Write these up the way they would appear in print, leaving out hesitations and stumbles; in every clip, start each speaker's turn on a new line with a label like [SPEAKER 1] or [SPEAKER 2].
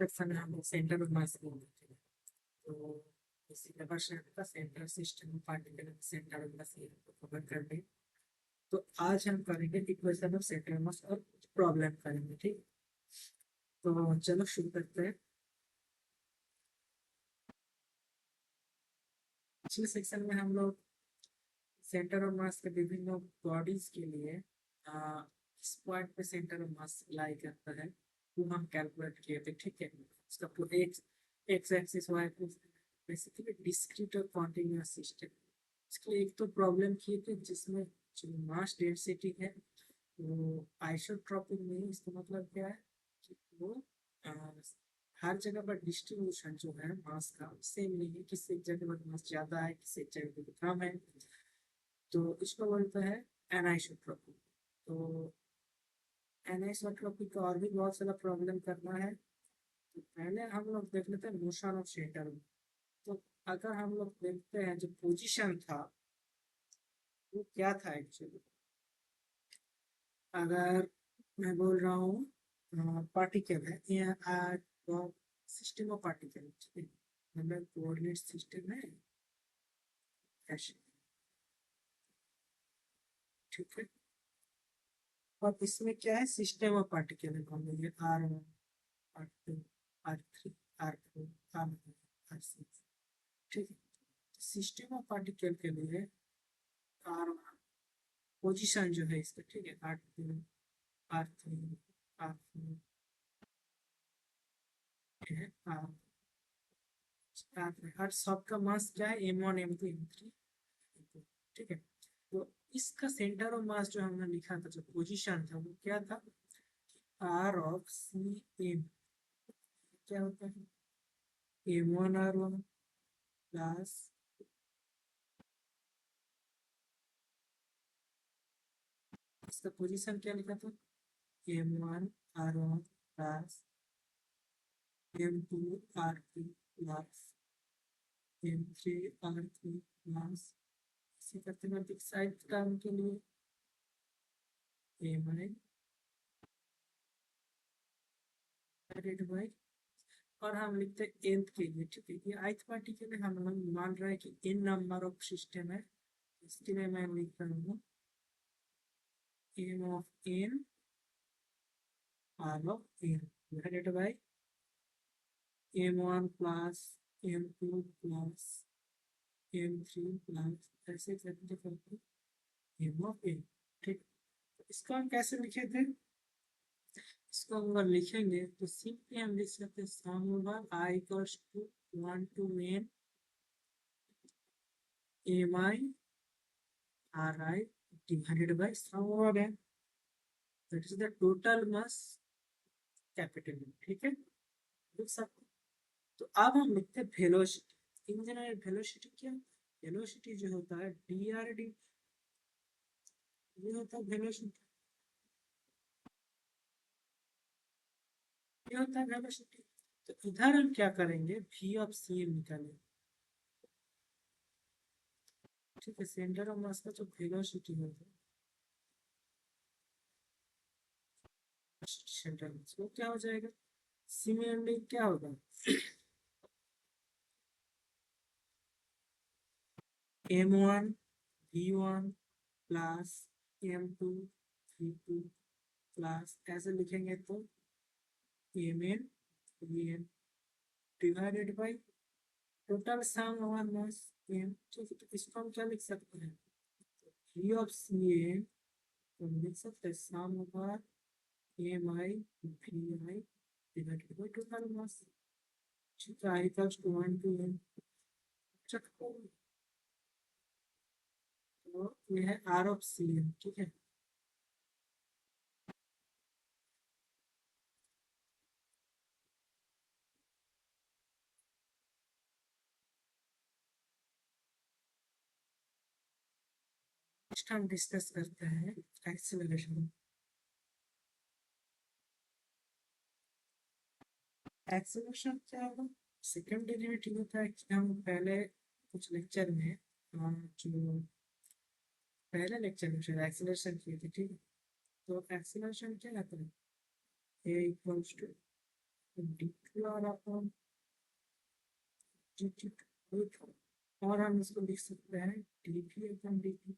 [SPEAKER 1] Section में हम लोग सेंटर ऑफ मास बोल देते हैं। तो इसी प्रकार का centre system particle centre of मास को कवर कर दें। तो आज हम करेंगे इक्वेशन ऑफ सेंटर ऑफ मास और प्रॉब्लम करेंगे, ठीक। तो चलो शुरू करते हैं। पिछले सेक्शन में हम लोग सेंटर ऑफ मास के विभिन्न बॉडीज के लिए इस पॉइंट पे सेंटर ऑफ मास लाई करता है वो हम कैलकुलेट किए थे, ठीक है। उसका पूरा X axis Y axis basically discrete और कॉन्टिन्यूअस सिस्टम। इसके लिए एक तो प्रॉब्लम किए थे जिसमें जो मास डेंसिटी है वो आइसोट्रोपिक नहीं है। इसका मतलब क्या है कि वो आ, हर जगह पर डिस्ट्रीब्यूशन जो है मास का सेम नहीं है, किसी एक जगह पर मास ज्यादा है, किसी एक जगह पर कम है। तो इसको बोलते हैं एनाइसोट्रोपी। तो एनाइसोट्रोपी का और भी बहुत सारा प्रॉब्लम करना है। तो पहले हम लोग देख लेते हैं मोशन ऑफ शेटर। तो अगर हम लोग देखते हैं जो पोजीशन था वो क्या था एक्चुअली। अगर मैं बोल रहा हूँ पार्टिकल है या सिस्टम ऑफ पार्टिकल, ठीक है। मतलब कोऑर्डिनेट सिस्टम है ऐसे, ठीक है। और इसमें क्या है सिस्टम ऑफ पार्टिकल है, मान लीजिए R1 R2 R3 R4 R5 R6, ठीक है। सिस्टम ऑफ पार्टिकल के लिए आर पोजीशन जो है इसका, ठीक है, R2 R3 R4 है हर सबका मास क्या है M1 M2 M3, ठीक है। तो इसका सेंटर ऑफ मास जो हमने लिखा था जो पोजीशन था वो क्या था R(CM). क्या होता है M1R1 प्लस इसका पोजीशन क्या लिखा था M1R1 plus M2R2 plus M3R3 plus इसी करते करते साइड टर्म के लिए M1 डिवाइडेड बाई, और हम लिखते हैं nth के लिए, ठीक है। ये ith पार्टी के लिए हम लोग मान रहे हैं कि n नंबर ऑफ सिस्टम है। इसके लिए मैं लिख रहा हूँ m of n r of n divided by m1 plus m2 plus m3 plus ऐसे करते करते m ऑफ n, ठीक। इसको हम कैसे लिखे थे, इसको अगर लिखेंगे तो सिंपली हम लिख सकते हैं sum over i equals to 1 to n mi ri divided by sum over n, that is the total mass capital, ठीक है। लिख सकते। तो अब हम लिखते हैं वेलोसिटी। इन जनरल वेलोसिटी क्या, वेलोसिटी जो होता है डी आर डी, ये होता है वेलोसिटी, ये होता है वेलोसिटी। तो इधर हम क्या करेंगे v ऑफ सी एम निकालेंगे, ठीक है। सेंटर ऑफ मास का जो वेलोसिटी होता है सेंटर मास वो क्या हो जाएगा, सिमिलरली क्या होगा m1 v1 plus m2 v2 plus ऐसे लिखेंगे तो mn vn divided by total sum over mass m, ठीक है। तो इसको हम क्या लिख सकते हैं v ऑफ सी एम, तो हम लिख सकते हैं sum over M I V I divided by total mass, ठीक है। I equals to 1 to n, तो ये है आर ऑफ सी एम, ठीक है। नेक्स्ट हम डिस्कस करते हैं एक्सेलरेशन। एक्सेलरेशन क्या होगा, सेकंड डेरिवेटिव होता है कि हम पहले कुछ लेक्चर में जो पहले लेक्चर में शायद एक्सेलरेशन किए थे, ठीक है। तो एक्सेलरेशन क्या आता है a equals to declare upon dt और हम इसको लिख सकते हैं dp अपॉन dt।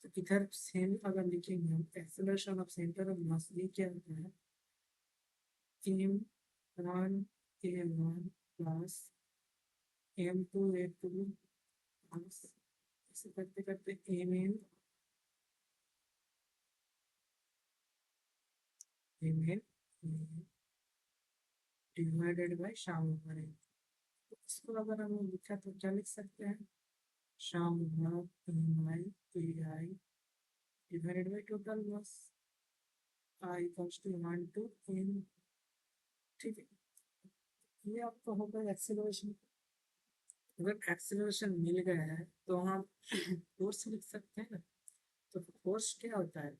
[SPEAKER 1] तो इधर सेम अगर लिखेंगे हम एक्सेलरेशन ऑफ सेंटर ऑफ मास, ये क्या होता है m1 a1 plus m2 a2 plus ऐसे करते करते mn डिवाइडेड बाय शाम ओवर n। इसको अगर हम लिखा तो क्या लिख सकते हैं sum over mi ai divided by total mass i equals to 1 to n। ठीक है, ये आपको होगा एक्सेलरेशन। अगर एक्सेलरेशन मिल गया है तो हम फोर्स लिख सकते हैं ना। तो फोर्स क्या होता है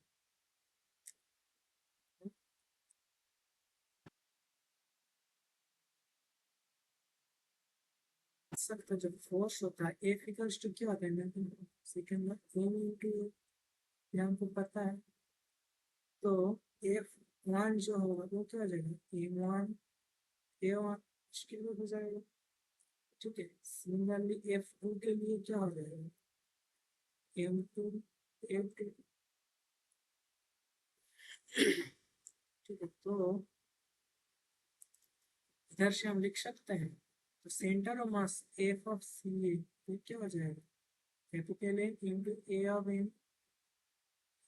[SPEAKER 1] सकता, जब फोर्स होता है F इक्वल्स टू क्या होता है सेकंड में m इंटू ये हमको पता है। तो F1 जो होगा वो क्या हो जाएगा m1 a1 इसके लिए हो जाएगा। ठीक है, सिमिलरली F2 के लिए क्या हो जाएगा m2 a2। ठीक है, तो इधर से हम लिख सकते हैं तो centre of mass F of C ये क्या हो जाएगा capital N into A of M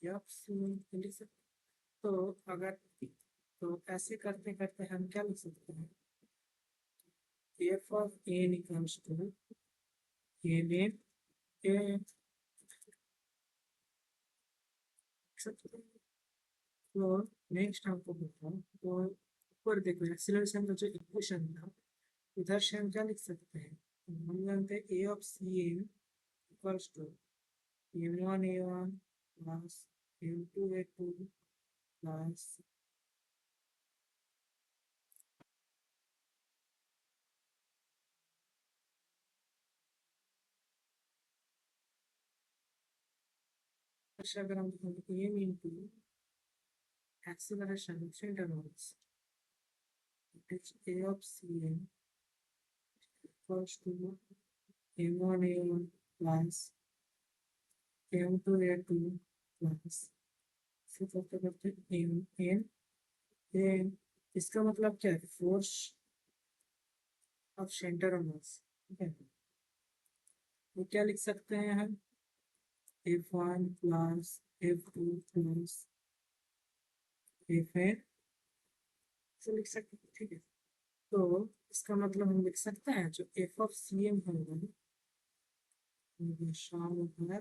[SPEAKER 1] F C लिख सकते। तो अगर तो ऐसे करते करते हम क्या लिख सकते हैं F of n equals to n n a। तो नेक्स्ट हमको बताओ, तो ऊपर देखो एक्सीलरेशन का जो इक्वेशन था उधर से हम क्या लिख सकते हैं हम जानते हैं A of CN equals to m1 a1 plus m2 a2 plus अगर हम m into acceleration centre mass it's A of CN equals to m1 a1 plus m2 a2 plus फिर करते करते m n n। इसका मतलब क्या है force of centre of मास। ठीक है, तो क्या लिख सकते हैं हम F1 plus F2 plus Fn से लिख सकते हैं। ठीक है, तो इसका मतलब हम लिख सकते हैं जो F ऑफ CM होगा शाम होगा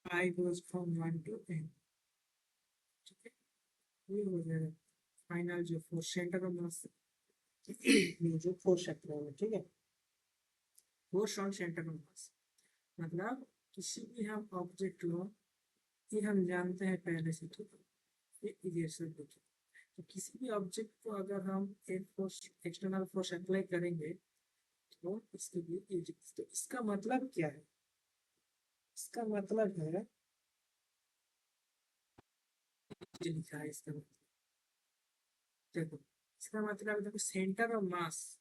[SPEAKER 1] I goes from 1 to n। ठीक है, ये हो जाएगा फाइनल जो फोर्स सेंटर ऑफ मास जो फोर्स सकते हैं। ठीक है, फोर्स ऑन सेंटर ऑफ मास मतलब किसी भी हम ऑब्जेक्ट लो, ये हम जानते हैं पहले से। ठीक है, ये इधर देखिए, तो किसी भी ऑब्जेक्ट को अगर हम एक फोर्स एक्सटर्नल फोर्स अप्लाई करेंगे तो इसके लिए तो इसका मतलब क्या है इसका मतलब है लिखा है इसका मतलब देखो इसका मतलब देखो centre of mass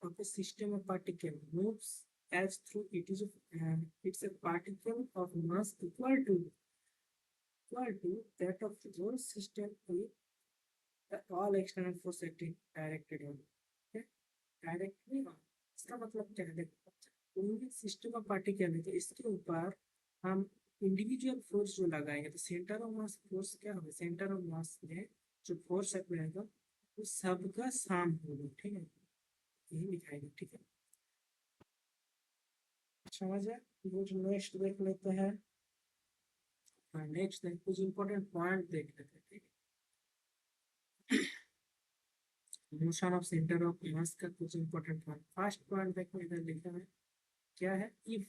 [SPEAKER 1] of a system of particle moves as through it's a particle of mass equal to that of the whole system with all external force acting directed on okay directly on। इसका मतलब क्या है देखो कोई system of particle है तो इसके ऊपर हम इंडिविजुअल फोर्स जो लगाएंगे तो सेंटर ऑफ मास फोर्स क्या होगा सेंटर ऑफ मास में जो फोर्स अप्लाई होगा वो सबका सम होगा। ठीक है, यही लिखाएगा। ठीक है, समझ है। नेक्स्ट देख लेते हैं। नेक्स्ट कुछ इंपॉर्टेंट पॉइंट देख लेते हैं। ठीक है, motion of centre of mass का कुछ इंपॉर्टेंट पॉइंट। फर्स्ट पॉइंट देखो इधर लिखा है क्या है if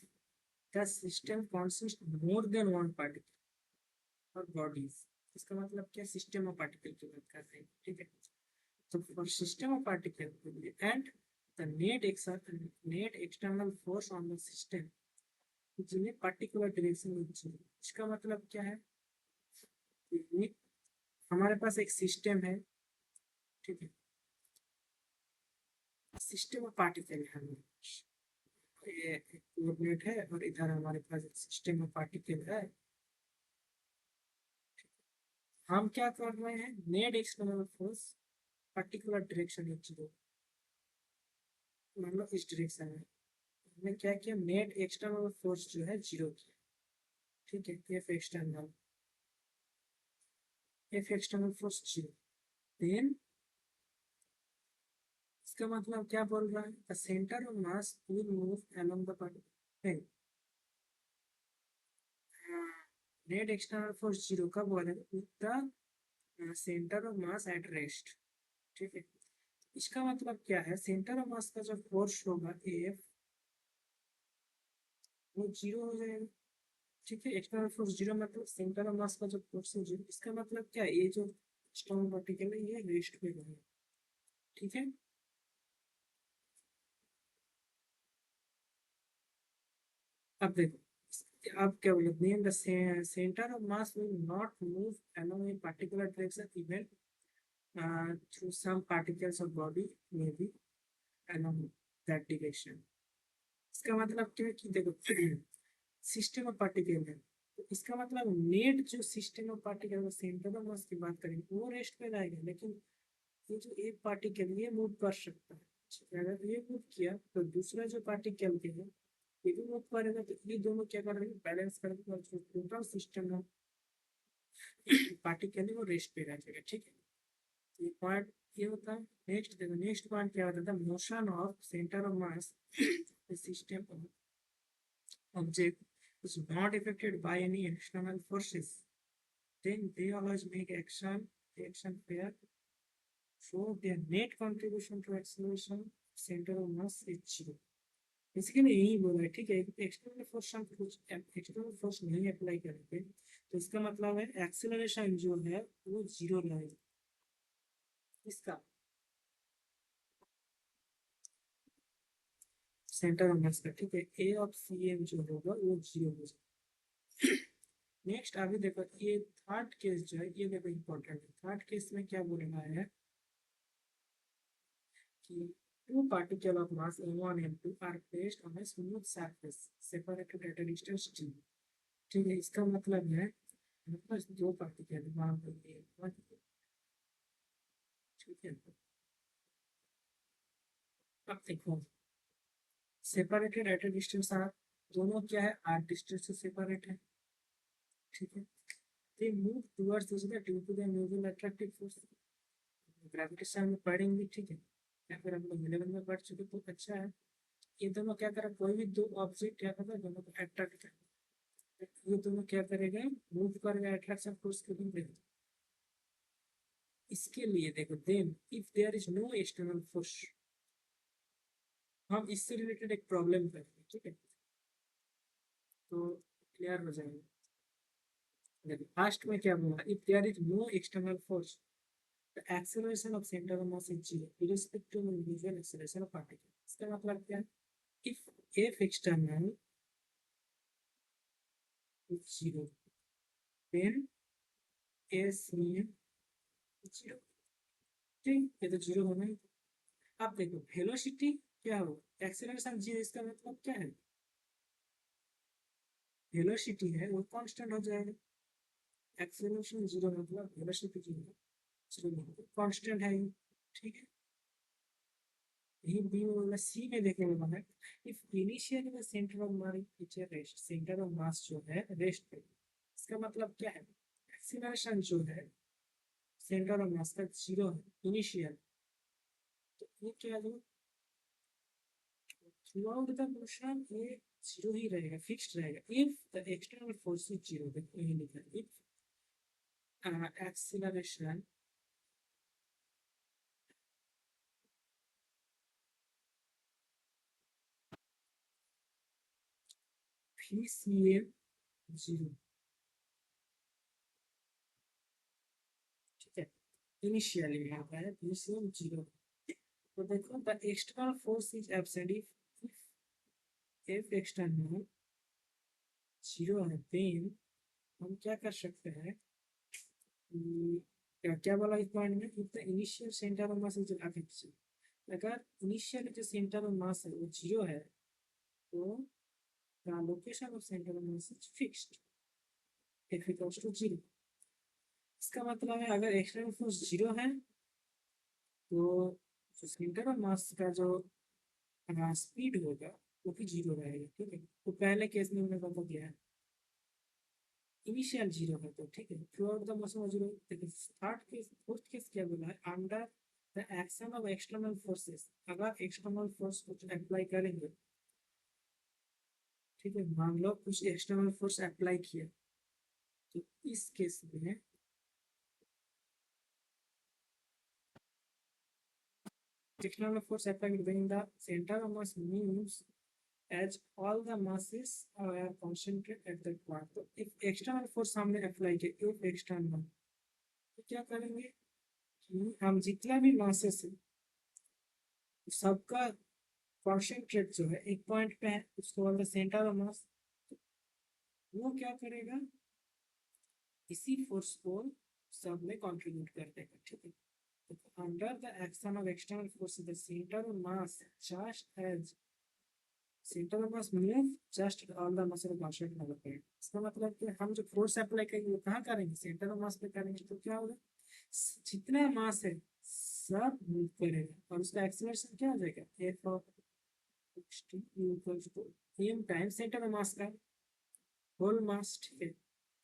[SPEAKER 1] the system consist more than one particle और बॉडीज। इसका मतलब क्या सिस्टम ऑफ पार्टिकल की बात कर रहे हैं। ठीक है, तो for system of particle and the net external force on the system जिन्हें पर्टिकुलर डायरेक्शन में चाहिए। इसका मतलब क्या है? ये हमारे पास एक सिस्टम है, ठीक है, सिस्टम ऑफ पार्टिकल है, ये कोऑर्डिनेट है और इधर हमारे पास एक सिस्टम ऑफ पार्टिकल है। हम क्या कर रहे हैं? Net external force particular direction में जीरो, मान लो इस डायरेक्शन में हमने क्या किया, नेट एक्सटर्नल फोर्स जो है जीरो किया, ठीक है, F external force zero. Then इसका मतलब क्या बोल रहा है? The centre of mass will move along the particle. Net external force zero कब बोलेगा? With the centre of mass at rest, ठीक है। इसका मतलब क्या है? सेंटर ऑफ मास का जो फोर्स होगा एफ, वो जीरो हो जाएगा, ठीक है। एक्सटर्नल फोर्स जीरो मतलब सेंटर ऑफ मास का जो फोर्स है जीरो। इसका मतलब क्या है? ये जो स्ट्रॉन्ग पार्टिकल है ये रेस्ट पे रहेगा, ठीक है। अब देखो, अब क्या बोले, the centre of mass will not move along a particular direction even through some particles of body में बी अलोंग दैट डायरेक्शन। इसका मतलब क्या है कि देखो सिस्टम ऑफ पार्टिकल है, तो इसका मतलब नेट जो system of particle centre of मास की बात करेंगे वो रेस्ट पे रहेगा, लेकिन ये जो एक पार्टिकल ये मूव कर सकता है, अगर ये मूव किया तो दूसरा जो पार्टिकल के है ये भी मूव करेगा, तो ये दोनों क्या करेंगे? बैलेंस करेंगे और जो टोटल सिस्टम है पार्टिकल है वो रेस्ट पे रह जाएगा, ठीक है। तो ये पॉइंट ये होता है। नेक्स्ट देखो, नेक्स्ट पॉइंट क्या होता है? Motion of centre of mass system object is not affected by any external forces, then they always make action pair, so their net contribution to acceleration center of mass is zero। Basically यही बोला है, ठीक है। External force हम कुछ external force नहीं apply करेंगे तो इसका मतलब है एक्सेलरेशन जो है वो जीरो रहेगा इसका, सेंटर ऑफ मास का, ठीक है। ए ऑफ सी एम जो होगा वो जीरो हो जाएगा। नेक्स्ट अभी देखो, ये थर्ड केस जो है ये देखो इंपॉर्टेंट है। थर्ड केस में क्या बोल रहा है कि two particles of mass m1 and m2 are placed on a smooth surface separated at a distance t, ठीक है। इसका मतलब है हमारे पास दो पार्टिकल मान लो ये M1, ठीक है। अब देखो separated at a distance R, दोनों क्या है? आर डिस्टेंस से सेपरेट है, ठीक है। they move towards each other due to the mutual attractive force, gravitation में पढ़ेंगे, ठीक है, या फिर हम लोग 11 में पढ़ चुके तो अच्छा है। ये दोनों क्या करें? कोई भी दो ऑब्जेक्ट क्या करता है? दोनों को अट्रैक्ट करता है, ये दोनों क्या करेगा? मूव करेगा अट्रैक्शन फोर्स के लिए। इसके लिए देखो, then if there is no external force, हम इससे रिलेटेड एक प्रॉब्लम करेंगे, ठीक है, तो क्लियर हो जाएगा। देखो फर्स्ट में क्या बोला, if there is no external force the acceleration of centre of mass is zero irrespective of individual acceleration of particle. इसका मतलब क्या है? If F external is zero then S zero, ठीक, ये तो जीरो होना ही। अब देखो वेलोसिटी क्या हो, एक्सेलरेशन जीरो, इसका मतलब क्या है? वेलोसिटी है वो कांस्टेंट हो जाएगा। एक्सेलरेशन जीरो मतलब वेलोसिटी जीरो, जीरो नहीं कांस्टेंट है ये, ठीक है। यही बी वाला सी में देखने में है, if initially the centre of mass rest, centre of मास जो है रेस्ट पे, इसका मतलब क्या है? एक्सेलरेशन जो है सेंटर ऑफ मास का जीरो है इनिशियल, तो ये क्या है? थ्रू आउट द मोशन ये जीरो ही रहेगा, फिक्स्ड रहेगा। If the external force is zero, देखो यही लिखा है, इफ एक्सेलरेशन VCM जीरो, ठीक है, इनिशियली यहाँ पे है VCM जीरो। तो देखो the external force is absent if F external zero है देन हम क्या कर सकते हैं क्या क्या बोला इस पॉइंट में if the initial centre of mass is अगर इनिशियल जो सेंटर ऑफ मास है वो जीरो है तो the location of centre of mass is fixed f equals to zero. इसका मतलब है अगर एक्सटर्नल फोर्स जीरो है तो जो सेंटर ऑफ मास का जो स्पीड होगा वो भी जीरो रहेगा, ठीक है। तो पहले केस में हमने बता दिया है इनिशियल जीरो है तो ठीक है through out the motion zero. देखिए थर्ड केस फोर्थ केस क्या बोला है under the action of external forces. अगर एक्सटर्नल फोर्स कुछ अप्लाई करेंगे, ठीक है, मान लो कुछ एक्सटर्नल फोर्स अप्लाई किया तो इस केस में external force applied when the center of mass moves as all the masses are concentrated at that point। तो if external force हमने अप्लाई किया if external तो क्या करेंगे कि हम जितना भी masses है सबका कॉन्सेंट्रेट जो है एक पॉइंट पे है उसको बोलते हैं सेंटर ऑफ मास। वो क्या करेगा इसी फोर्स को सब में कंट्रीब्यूट कर देगा, ठीक है। तो under the action of external force the centre of mass just as centre of mass move just all the muscle concentrate on the point. इसका मतलब कि हम जो फोर्स अप्लाई करेंगे वो कहाँ करेंगे सेंटर ऑफ मास पे करेंगे तो क्या होगा जितना मास है सब मूव करेगा और उसका एक्सीलरेशन क्या आ जाएगा F of equals to M time centre of mass का होल मास, ठीक है,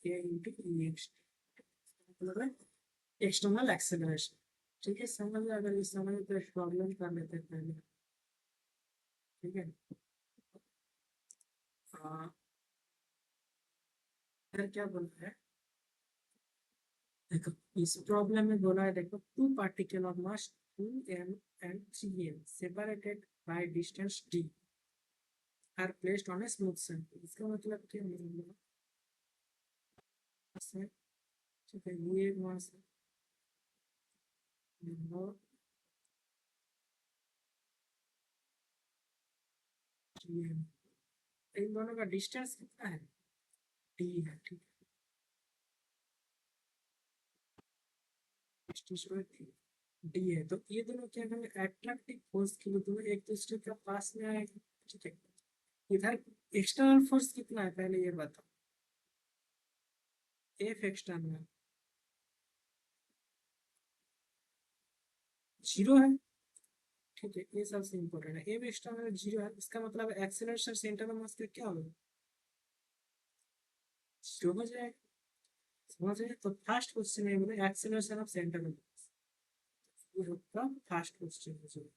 [SPEAKER 1] a into ex मतलब है एक्सटर्नल एक्सेलरेशन। ठीक है समझ में अगर इस समय तो प्रॉब्लम कर लेते हैं पहले, ठीक है। फिर क्या बोला है देखो इस प्रॉब्लम में बोला है देखो two particle of mass 2m and 3m separated by distance d are placed on a smooth surface। इसका मतलब क्या है ठीक है ये मास है और इन दोनों का डिस्टेंस कितना है d है, ठीक है डी है। तो ये दोनों क्या करेंगे एट्रैक्टिव फोर्स के लिए दोनों एक दूसरे के पास में आएंगे, ठीक है। इधर एक्सटर्नल फोर्स कितना है पहले ये बताओ एफ एक्सटर्नल जीरो है, ठीक है ये सबसे इंपॉर्टेंट है। एफ एक्सटर्नल जीरो है इसका मतलब एक्सेलरेशन सेंटर ऑफ मास का क्या होगा जीरो हो जाएगा। समझ रहे तो फर्स्ट क्वेश्चन है बोले एक्सेलरेशन ऑफ सेंटर ऑफ मास, ये होगा फर्स्ट क्वेश्चन हो जाएगा।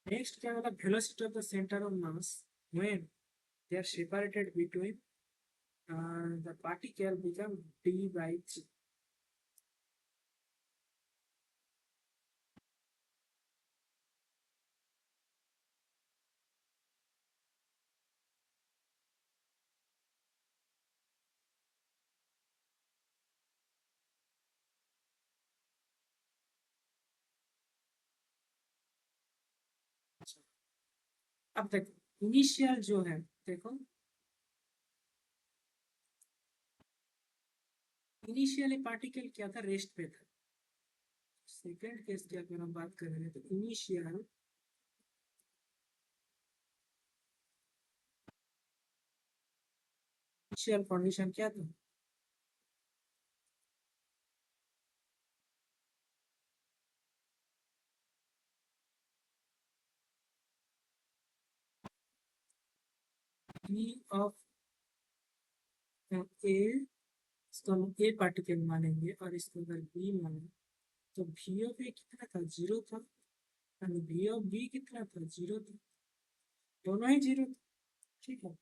[SPEAKER 1] नेक्स्ट क्या बोला velocity of the centre of mass when they are separated between the particle become d by 3। अब देखो इनिशियल जो है देखो इनिशियली पार्टिकल क्या था रेस्ट पे था। सेकंड केस की अगर हम बात करेंगे तो इनिशियल इनिशियल कंडीशन क्या था v ऑफ ए इसको हम ए पार्टिकल मानेंगे और इसको अगर बी माने तो v ऑफ ए कितना था जीरो था और v ऑफ बी कितना था जीरो था, दोनों ही जीरो था, ठीक है।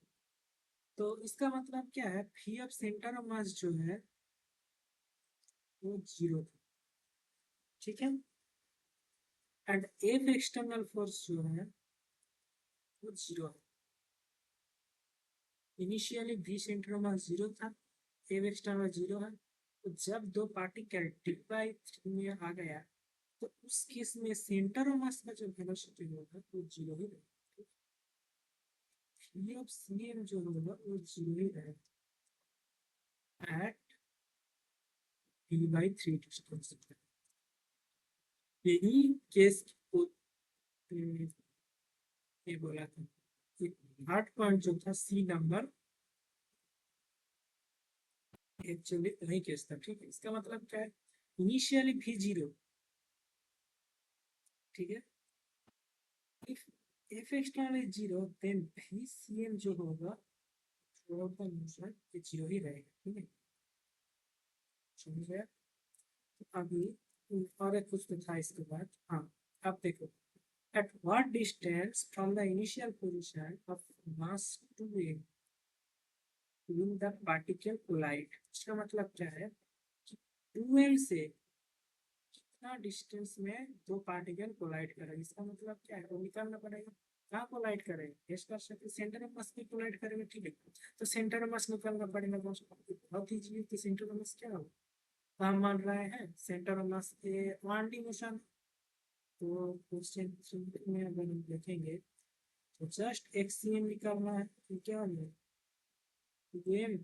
[SPEAKER 1] तो इसका मतलब क्या है v ऑफ सेंटर ऑफ मास जो है वो जीरो था, ठीक है। एंड एफ एक्सटर्नल फोर्स जो है वो जीरो है। Initially v centre of mass zero था एफ एक्सटर्नल जीरो है। तो जब दो पार्टिकल डी बाई थ्री में आ गया तो उस केस में सेंटर ऑफ मास का जो वेलोसिटी होगा वो जीरो ही रहेगा। v ऑफ cm जो होगा वो जीरो ही रहेगा एट v/3 डिस्टेंस। यही केस को ये बोला था, हार्ड पॉइंट जो था सी नंबर एक्चुअली वही केस था। ठीक है, इसका मतलब क्या है, इनिशियली भी जीरो। ठीक है, if F external is zero then भी cm जो होगा थ्रू द मोशन ये जीरो ही रहेगा। ठीक है, समझ गया। अभी और एक कुछ तो था इसके बाद। हाँ, अब देखो, at what distance from the initial position of mass 2m will the particle collide। इसका मतलब क्या है कि 2m से कितना डिस्टेंस में दो पार्टिकल कोलाइड करेंगे। इसका मतलब क्या है, वो निकालना पड़ेगा कहाँ कोलाइड करेंगे। गेस कर सकते सेंटर ऑफ मास में कोलाइड करेंगे। ठीक है, तो सेंटर ऑफ मास निकालना पड़ेगा। बहुत ईजी है कि सेंटर ऑफ मास क्या होगा, तो हम मान रहे हैं centre of mass A 1D motion. तो क्वेश्चन में अगर हम देखेंगे तो जस्ट एक cm निकालना है, तो क्या होगा m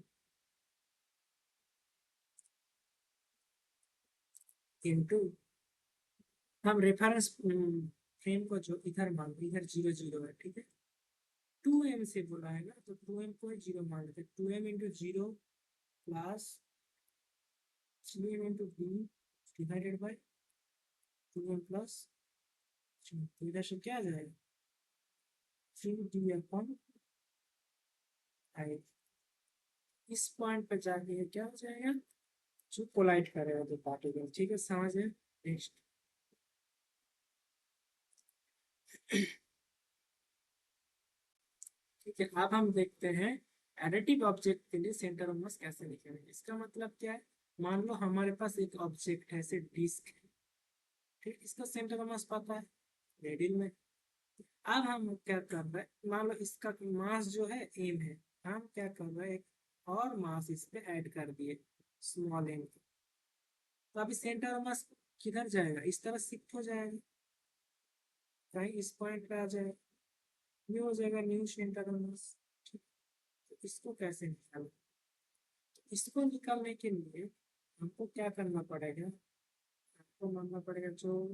[SPEAKER 1] इंटू, हम रेफरेंस फ्रेम को जो इधर मान इधर जीरो जीरो है। ठीक है, 2m से बोला है ना, तो 2m को जीरो मान लेते, 2m into zero plus 3m into b divided by 2m plus, तो इधर से क्या आ जाएगा 3d अपॉन 5। इस पॉइंट पर जाके क्या हो जाएगा, जो कोलाइड करेगा दो पार्टिकल। ठीक है, समझ है। नेक्स्ट, ठीक है, अब हम देखते हैं एडिटिव ऑब्जेक्ट के लिए सेंटर ऑफ मास कैसे निकालेंगे। इसका मतलब क्या है, मान लो हमारे पास एक ऑब्जेक्ट है, ऐसे डिस्क है। ठीक, इसका सेंटर ऑफ मास पता है रेडियल में। अब हम क्या कर रहे हैं, मान लो इसका मास जो है एम है, हम क्या कर रहे हैं, एक और मास इस पे ऐड कर दिए स्मॉल एम। तो अभी सेंटर ऑफ मास किधर जाएगा, इस तरह शिफ्ट हो जाएगा, कहीं इस पॉइंट पे आ जाएगा, न्यू हो जाएगा, न्यू सेंटर ऑफ मास। ठीक, तो इसको कैसे निकालें, तो इसको निकालने के लिए हमको क्या करना पड़ेगा, हमको मानना पड़ेगा जो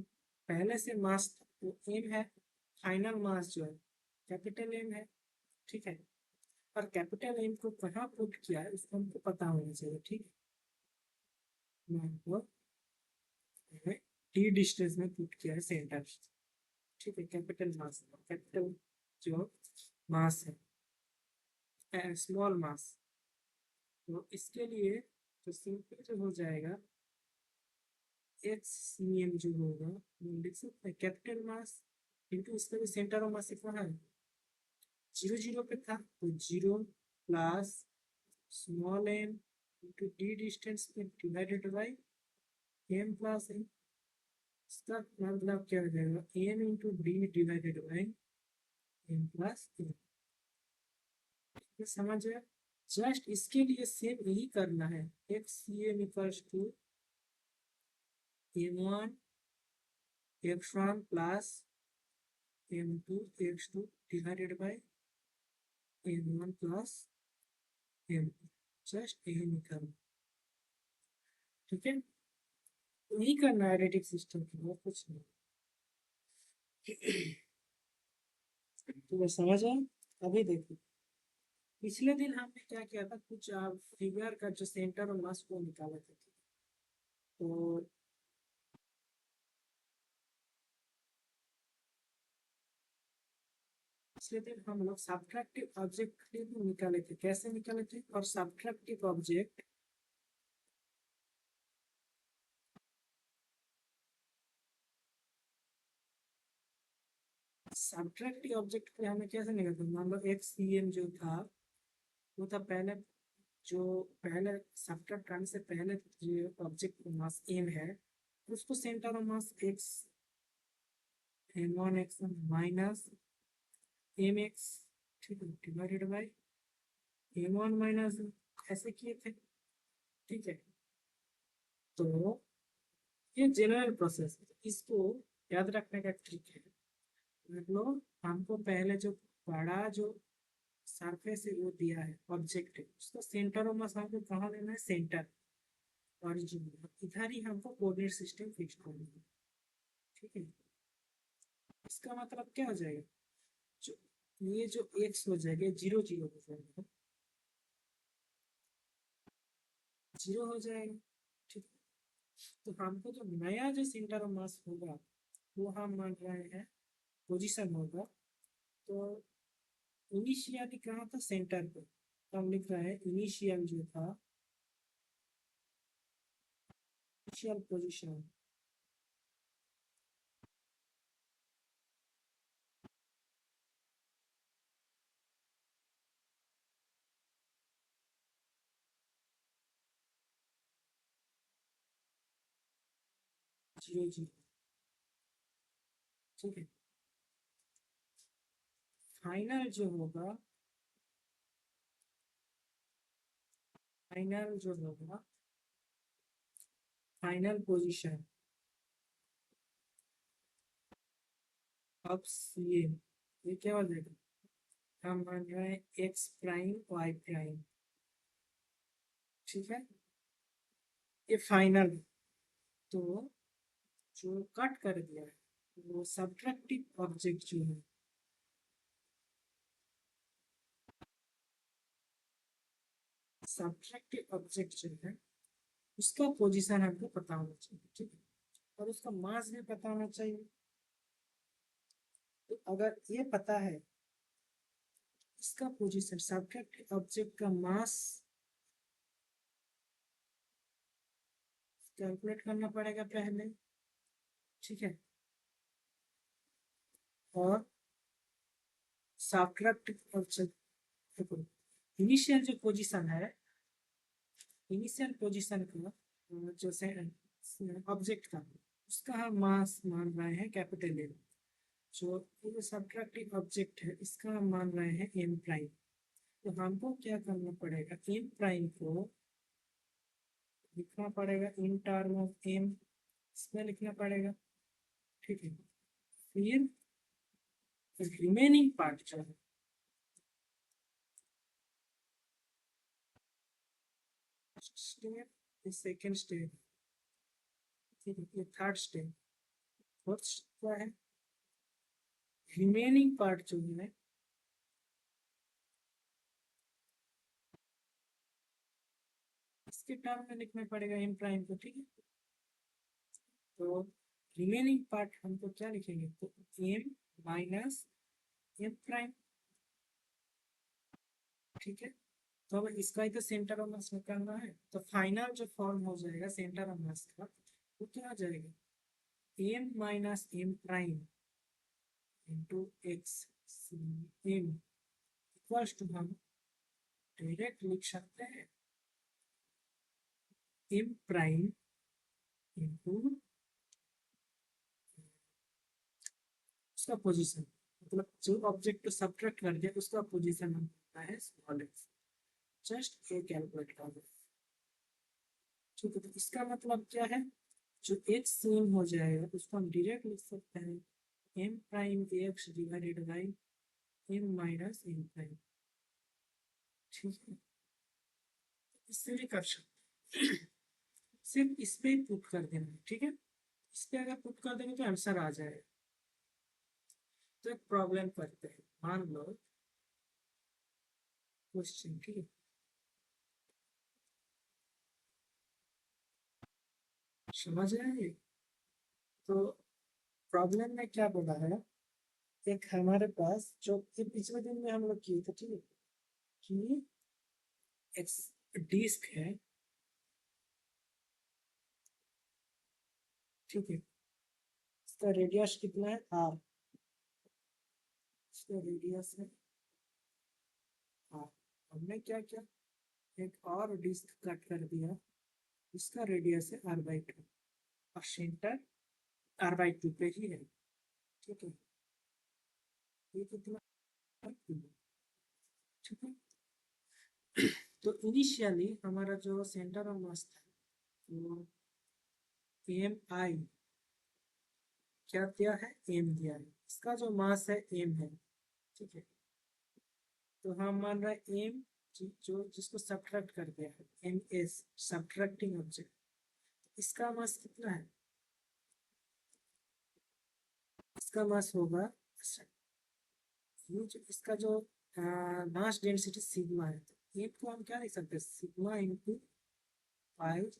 [SPEAKER 1] पहले से मास वो एम है, फाइनल मास जो है कैपिटल एम है। ठीक है, और कैपिटल एम को कहाँ पुट किया है उसको हमको पता होना चाहिए। ठीक है, हमको डी डिस्टेंस में पुट किया है सेंटर। ठीक है, कैपिटल मास, कैपिटल जो मास है स्मॉल मास, तो इसके लिए तो सिंपल जो हो जाएगा एक्स सी एम जो होगा वो लिख सकते हैं कैपिटल मास इंटू इसका भी सेंटर ऑफ मास कितना है जीरो जीरो पे था, तो zero plus small M into D distance पे divided by M plus M. इसका मतलब क्या हो जाएगा M into D divided by M plus M. समझ गया, जस्ट इसके लिए सेम यही करना है, X C M equals to M one X one plus m2 x2 divided by m1 plus m, just यही निकालना। ठीक है, यही करना है एडिटिव सिस्टम के लिए, कुछ नहीं। तो मैं समझ आया। अभी देखो, पिछले दिन हमने क्या किया था, कुछ फिगर का जो सेंटर और मास को निकाला था। तो पिछले दिन हम लोग सब्ट्रैक्टिव ऑब्जेक्ट निकाले थे, कैसे निकाले थे, और सब्ट्रैक्टिव ऑब्जेक्ट सब्ट्रैक्टिव ऑब्जेक्ट पे हमें कैसे निकालते हैं, मान लो एक्स सी एम जो था वो था पहले, जो पहले सब्ट्रैक्ट करने से पहले जो ऑब्जेक्ट का मास एम है उसको centre of mass X M one X minus M X, ठीक है, divided by M one minus ऐसे किए थे। ठीक है, तो ये जनरल प्रोसेस है, इसको याद रखने का ट्रिक है। मतलब हमको पहले जो बड़ा जो सरफेस है वो दिया है, ऑब्जेक्ट है, उसका सेंटर ऑफ मास हमको कहाँ लेना है, सेंटर ओरिजिन, इधर ही हमको कोऑर्डिनेट सिस्टम फिक्स करना है। ठीक है, इसका मतलब क्या हो जाएगा, जो ये जो एक्स हो जाएगा 0 0 हो जाएगा, 0 हो जाएगा। ठीक है, तो हमको जो नया जो सेंटर ऑफ मास होगा वो हम मान रहे हैं पोजीशन होगा। तो इनिशियली कहाँ था, सेंटर पे, तो हम लिख रहे हैं इनिशियल जो था, इनिशियल पोजीशन, जीरो जीरो। ठीक है, फाइनल जो होगा, फाइनल जो होगा, फाइनल पोजीशन अब ये क्या हो जाएगा, हम मान रहे हैं एक्स प्राइम वाई प्राइम। ठीक है, ये फाइनल, तो जो कट कर दिया है वो सब्ट्रैक्टिव ऑब्जेक्ट जो है, सब्ट्रैक्टिव ऑब्जेक्ट जो है उसका पोजीशन हमको पता होना चाहिए। ठीक है, और उसका मास भी पता होना चाहिए। तो अगर ये पता है, इसका पोजीशन, सब्ट्रैक्टिव ऑब्जेक्ट का मास कैलकुलेट करना पड़ेगा पहले। ठीक है, और सब्ट्रैक्टिव ऑब्जेक्ट, देखो इनिशियल जो पोजीशन है, इनिशियल पोजीशन का जो ऑब्जेक्ट का, उसका हम मास मान रहे हैं कैपिटल एम। जो ये सब्ट्रैक्टिव ऑब्जेक्ट है इसका हम मान रहे हैं एम प्राइम। तो हमको क्या करना पड़ेगा, एम प्राइम को लिखना पड़ेगा इन टर्म ऑफ एम, इसमें लिखना पड़ेगा। ठीक है, फिर रिमेनिंग पार्ट जो है, स्टेप, सेकेंड स्टेप, ठीक है, ये थर्ड स्टेप, फोर्थ क्या है, रिमेनिंग पार्ट जो है इसके टर्म में लिखना पड़ेगा एम प्राइम को। ठीक है, तो रिमेनिंग पार्ट हमको क्या लिखेंगे, तो एम माइनस एम प्राइम। ठीक है, तो अब इसका ही तो सेंटर ऑफ मास निकालना है, तो फाइनल जो फॉर्म हो जाएगा सेंटर ऑफ मास का वो क्या आ जाएगा, M minus M prime into X M equals to, हम डायरेक्ट लिख सकते हैं एम प्राइम इंटू उसका पोजीशन, मतलब जो ऑब्जेक्ट को सब्ट्रैक्ट कर दिया उसका पोजीशन हम होता है स्मॉल एक्स। जस्ट ये कैलकुलेट कर दो। ठीक है, तो इसका मतलब क्या है, जो एक्स सेम हो जाएगा उसको हम डायरेक्ट लिख सकते हैं M prime X divided by M minus M prime. ठीक है, इससे भी कर सकते, सिर्फ इस पे पुट कर देना है। ठीक है, इस पे अगर पुट कर देंगे तो आंसर आ जाएगा। तो एक प्रॉब्लम करते हैं, मान लो क्वेश्चन, ठीक है, समझ रहे हैं। तो प्रॉब्लम में क्या बोला है, एक हमारे पास जो ये पिछले दिन में हम लोग किए थे, ठीक है, कि एक डिस्क है। ठीक है, इसका रेडियस कितना है, आर, इसका रेडियस है आर। हमने क्या किया, एक और डिस्क कट कर दिया, इसका रेडियस है r/2, और सेंटर r/2 पे ही है। ठीक है, ये कितना, ठीक है। तो इनिशियली हमारा जो सेंटर ऑफ मास था वो एम आई क्या दिया है, एम दिया है, इसका जो मास है एम है, ठीक है। तो हम मान रहे हैं एम जो जिसको सब्ट्रैक्ट कर दिया है, एम एस सब्ट्रैक्टिंग ऑब्जेक्ट, इसका मास कितना है, इसका मास होगा, ये जो इसका जो मास डेंसिटी सिग्मा है, तो एम को हम क्या लिख सकते हैं, sigma into pi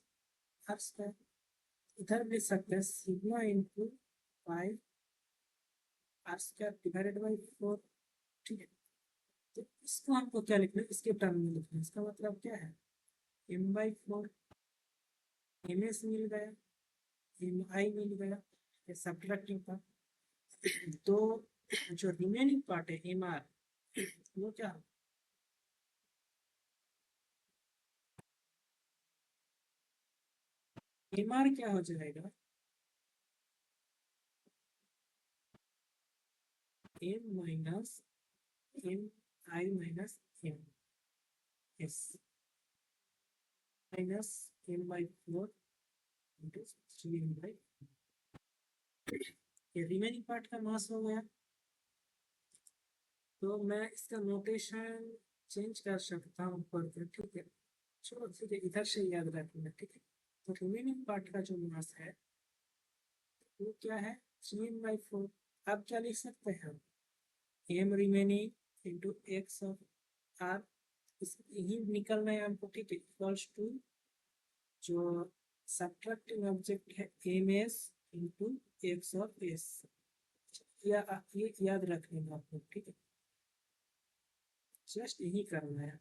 [SPEAKER 1] R square, इधर लिख सकते हैं sigma into pi R square divided by 4, ठीक है। तो इसको हमको क्या लिखना है, इसके टर्म में लिखना है, इसका मतलब क्या है, एम बाई 4, एम एस मिल गया, एम आई मिल गया, ये सब्ट्रैक्टिंग था। तो जो रिमेनिंग पार्ट है एम आर, वो क्या, एम आर क्या हो जाएगा, M minus M I minus M S minus M by 4 into 3 by, ये रिमेनिंग पार्ट का मास हो गया। तो मैं इसका नोटेशन चेंज कर सकता हूँ ऊपर पे, ठीक है, चलो ठीक है, इधर से याद रखना, ठीक है। तो रिमेनिंग पार्ट का जो मास है वो क्या है, 3/4। आप क्या लिख सकते हैं, M remaining into X of R, यही निकलना है हमको, ठीक है, इक्वल्स टू जो सब्ट्रैक्टिंग ऑब्जेक्ट है M S into X of S, ये याद रखने आपको, ठीक है, जस्ट यही करना है,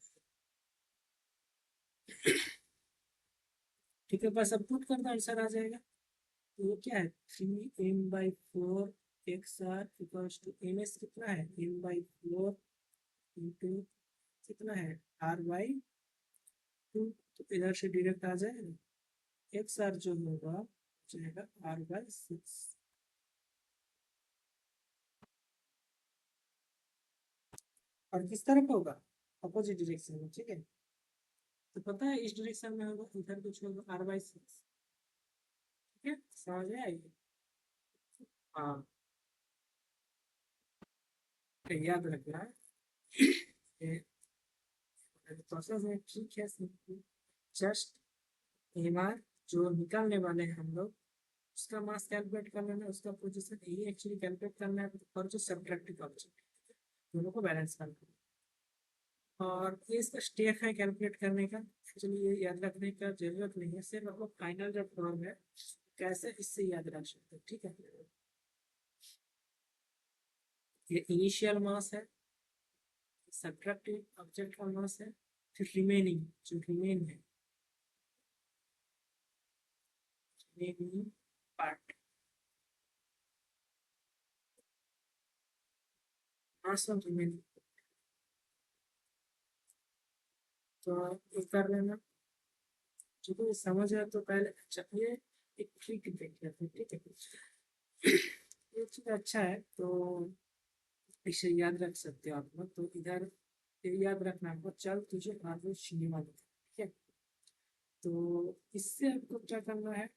[SPEAKER 1] ठीक है, बस अब पुट करना आंसर आ जाएगा। तो ये क्या है, 3m/4 X R equals to M S कितना है, m/4 इंटू कितना है, r/2, तो इधर से डायरेक्ट आ जाएगा, एक्स आर जो होगा जाएगा r/6, और किस तरफ होगा, अपोजिट डायरेक्शन में, ठीक है। तो पता है इस डायरेक्शन में होगा, इधर कुछ होगा r/6, ठीक है, समझ में आएगी, हाँ, तो याद रखना है प्रोसेस है, ठीक है, जस्ट एम आर जो निकालने वाले हैं हम लोग, उसका मास कैलकुलेट कर लेना, उसका पोजीशन यही एक्चुअली कैलकुलेट करना है, और जो सब्ट्रैक्टिव ऑब्जेक्ट दोनों को बैलेंस करना है, और ये इसका स्टेप है कैलकुलेट करने का, एक्चुअली ये याद रखने का जरूरत नहीं है, सिर्फ आपको फाइनल जो फॉर्म है कैसे इससे याद रख सकते हैं, ठीक है। ये इनिशियल मास है, सब्ट्रैक्टिव ऑब्जेक्ट का मास है, फिर रिमेनिंग जो रिमेन है, remaining part, mass of remaining, तो ये कर लेना, ठीक है, समझ आए तो पहले, अच्छा ये एक ट्रिक देख लेते हैं, ठीक है, ये चीज अच्छा है, तो इसे याद रख सकते हो आप लोग, तो इधर ये याद रखना आपको, चल तुझे आगे सिनेमा देखा, ठीक है। तो इससे आपको क्या करना है,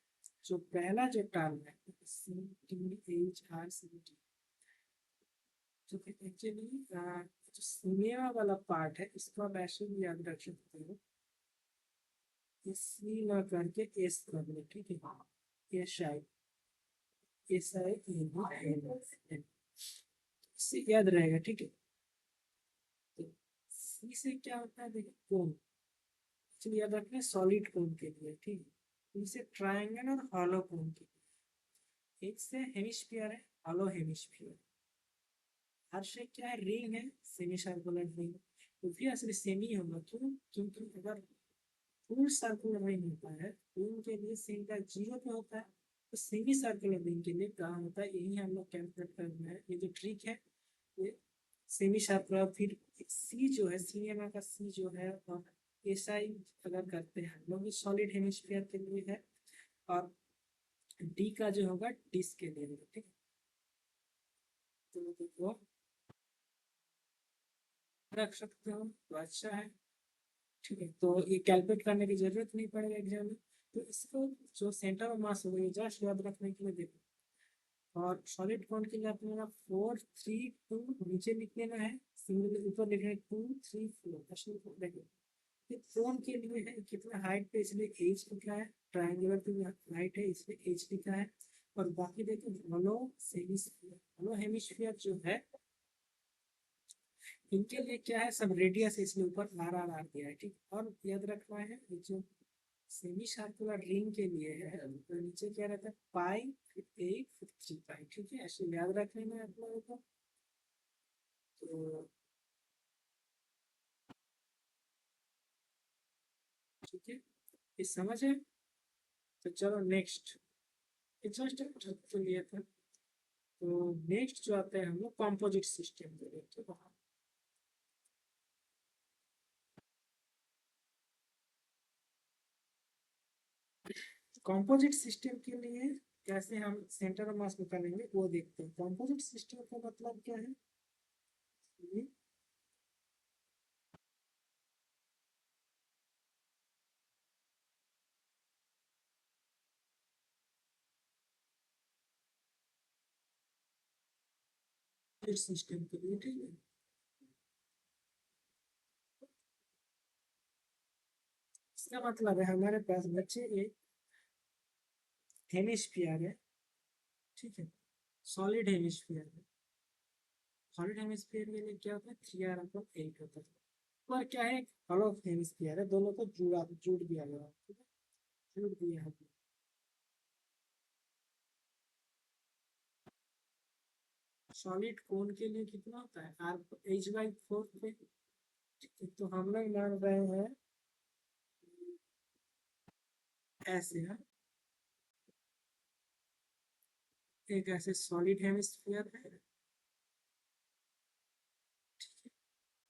[SPEAKER 1] जो पहला जो टर्म है CTHRCT, जो कि एक्चुअली जो सिनेमा वाला पार्ट है, इसको आप ऐसे भी याद रख सकते हो, सी ना करके एस कर लो, ठीक है, SI इससे याद रहेगा, ठीक है। तो सी से क्या होता है, देखिए कोण, चलिए याद रखना सॉलिड कोण के लिए, ठीक है, इसे ट्रायंगल और हॉलो कोण के लिए, एक से हेमिस्फीयर है, हॉलो हेमिस्फीयर, हर से क्या है, रिंग है, सेमी सर्कुलर रिंग, तो भी असली सेमी होगा, क्यों, क्योंकि अगर फुल सर्कुलर रिंग होता है तो उनके लिए सेंटर 0 पे होता है, तो सेमी सर्कुलर रिंग के लिए कहाँ होता है, यही हम लोग कैलकुलेट करना है, ये जो ट्रिक है, ये सेमी सर्कुलर, फिर सी जो है, सी का सी जो है, और एसआई अगर करते हैं हम लोग सॉलिड हेमिस्फीयर के लिए है, और डी का जो होगा डिस्क के लिए होगा, ठीक है। तो देखो रख सकते हो तो अच्छा है, ठीक है, तो ये कैलकुलेट करने की जरूरत नहीं पड़ेगा एग्जाम में, तो इसको जो सेंटर ऑफ मास होगा ये जस्ट याद रखने के लिए देखो। और सॉलिड कौन के लिए आपने 4 3 2 नीचे लिख लेना है, सिंगल ऊपर लिखना है 2 3 4 ऐसे देखो। ये कोन के लिए है कितना हाइट पे, इसलिए एच लिखा है। ट्रायंगुलर की हाइट है इसलिए एच लिखा है। और बाकी देखो होलो हेमिस्फीयर, होलो हेमिस्फीयर जो है इनके लिए क्या है, सब रेडियस इसलिए ऊपर आर आर आर दिया है, ठीक। और याद रखना है ये जो सेमी सर्कुलर रिंग के लिए है तो नीचे क्या रहता है पाई फिर 8 फिर 3 पाई, ठीक है, ऐसे याद रख लेना आप लोगों को। तो ठीक है, ये समझ है। तो चलो नेक्स्ट, जस्ट तो लिया था। तो नेक्स्ट जो आता है हम लोग कॉम्पोजिट सिस्टम को देखते हैं। कॉम्पोजिट सिस्टम के लिए कैसे हम सेंटर ऑफ मास निकालेंगे वो देखते हैं। कॉम्पोजिट सिस्टम का मतलब क्या है, ये सिस्टम के लिए, ठीक है। इसका मतलब है हमारे पास बच्चे एक हेमिस्फीयर है, ठीक है, सॉलिड हेमिस्फीयर है। सॉलिड हेमिस्फीयर के लिए क्या होता है 3r/8 होता है। और क्या है हॉलो हेमिस्फीयर है, दोनों को जुड़ दिया गया है, ठीक है, जुड़ दिया है। सॉलिड कोन के लिए कितना होता है आर H/4 पे, तो हम लोग मान रहे हैं ऐसे है, एक ऐसे सॉलिड हेमिस्फीयर है,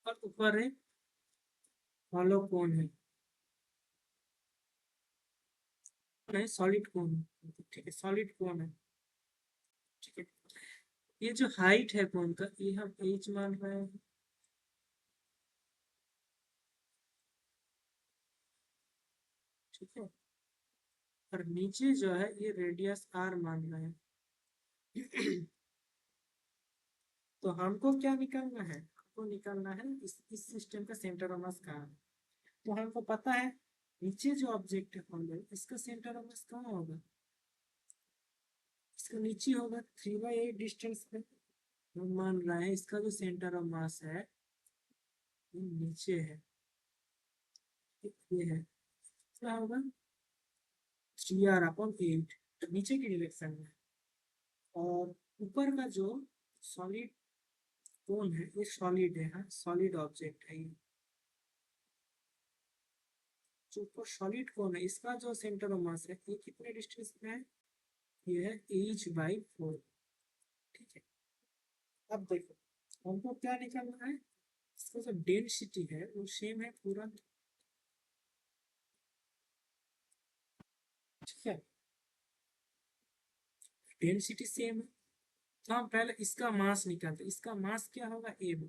[SPEAKER 1] और ऊपर एक हॉलो कोन है, नहीं सॉलिड कोन, ठीक है सॉलिड कोन है, ठीक है। ये जो हाइट है कोन का ये हम एच मान रहे हैं, ठीक है। और नीचे जो है ये रेडियस आर मान रहे हैं। तो हमको क्या निकालना है, हमको निकालना है इस सिस्टम का सेंटर ऑफ मास कहाँ है। तो हमको पता है नीचे जो ऑब्जेक्ट है कॉन्वेल इसका सेंटर ऑफ मास कहाँ होगा, इसका नीचे होगा 3/8 डिस्टेंस पे। हम मान रहे हैं इसका जो सेंटर ऑफ मास है ये नीचे है, ये है, क्या होगा 3r/8, तो नीचे की डायरेक्शन में। और ऊपर का जो सॉलिड कोन है ये सॉलिड है, हाँ सॉलिड ऑब्जेक्ट है ये। जो ऊपर सॉलिड कोन है इसका जो सेंटर ऑफ मास है ये कितने डिस्टेंस पे है, ये है H/4, ठीक है। अब देखो हमको क्या निकालना है, इसका जो डेंसिटी है वो सेम है पूरा, ठीक है, डेंसिटी सेम है। तो हम पहले इसका मास निकालते हैं, इसका मास क्या होगा एम,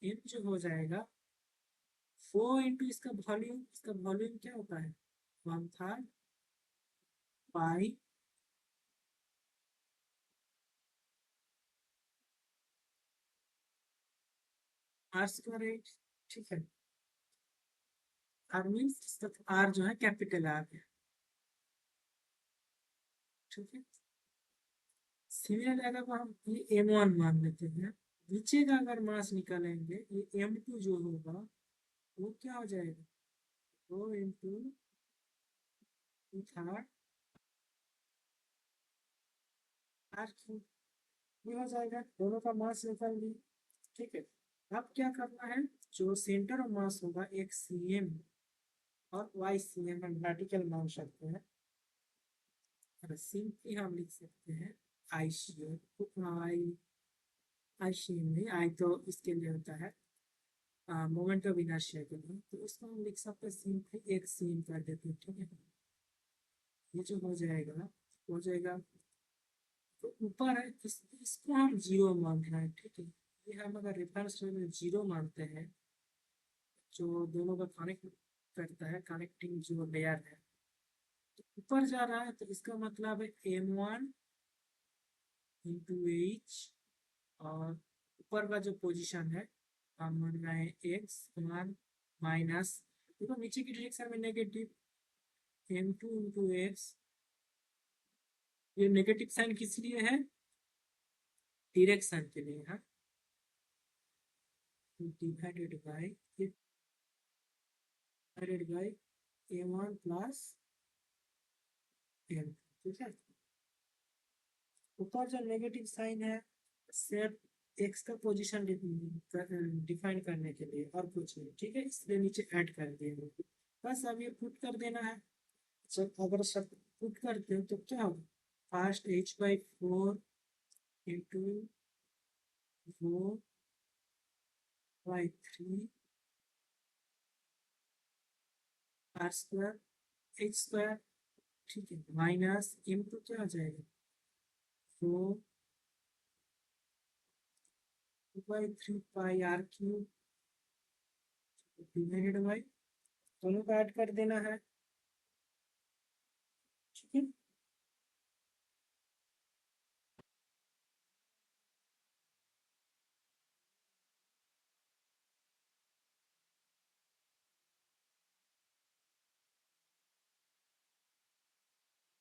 [SPEAKER 1] एम जो हो जाएगा 4 इंटू इसका वॉल्यूम क्या होता है 1/3 पाई r², ठीक है। आर मीन्स इसका आर जो है कैपिटल आर है, ठीक है। सिमिलर अगर हम ये m1 मान लेते हैं, नीचे का अगर मास निकालेंगे ये m2 जो होगा वो क्या हो जाएगा 4 इंटू 2/3 r³ ये हो जाएगा, दोनों का मास निकाल लिया, ठीक है। अब क्या करना है, जो सेंटर ऑफ मास होगा एक cm और y/cm हम वर्टिकल मान सकते हैं, और सिंपली हम लिख सकते हैं ICM, आई नहीं, आई तो इसके लिए होता है मोमेंट ऑफ इनर्शिया के लिए, तो इसको हम लिख सकते हैं सिंपली एक सीम कर देते हैं, ठीक है। ये जो हो जाएगा तो ऊपर है इसको हम जीरो मान रहे हैं, ठीक है। ये हम अगर रेफरेंस में जीरो मानते हैं, जो दोनों का कनेक्ट करता है कनेक्टिंग जो लेयर है, ऊपर जा रहा है तो इसका मतलब है m1 इंटू एच, और ऊपर का जो पोजीशन है हम मान रहे हैं एक्स वन माइनस, देखो नीचे की डायरेक्शन में नेगेटिव m2 इंटू एक्स, ये नेगेटिव साइन किस लिए है, डायरेक्शन के लिए है, divided by m1 plus m, ठीक है। ऊपर जो नेगेटिव साइन है सिर्फ एक्स का पोजीशन डिफाइन करने के लिए और कुछ नहीं, ठीक है, इसलिए नीचे ऐड कर दिए, बस अब ये पुट कर देना है। जब अगर सब पुट करते हो तो क्या होगा, first h/4 into 4/3 R square H square, ठीक है, माइनस m तो क्या हो जाएगा 4/3 pi R cube divided by, दोनों को ऐड कर देना है, ठीक है।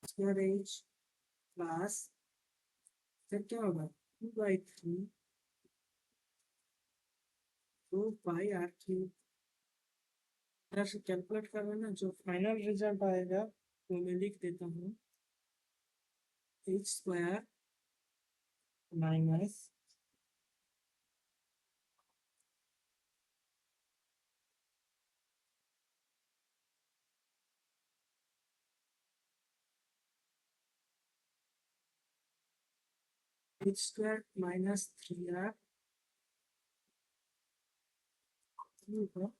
[SPEAKER 1] स्क्वायर एच प्लस, फिर क्या होगा 2/3 4 पाई आर क्यूब, इधर से कैलकुलेट कर लेना, जो फाइनल रिजल्ट आएगा वो मैं लिख देता हूँ, H square minus H square minus 3r cube,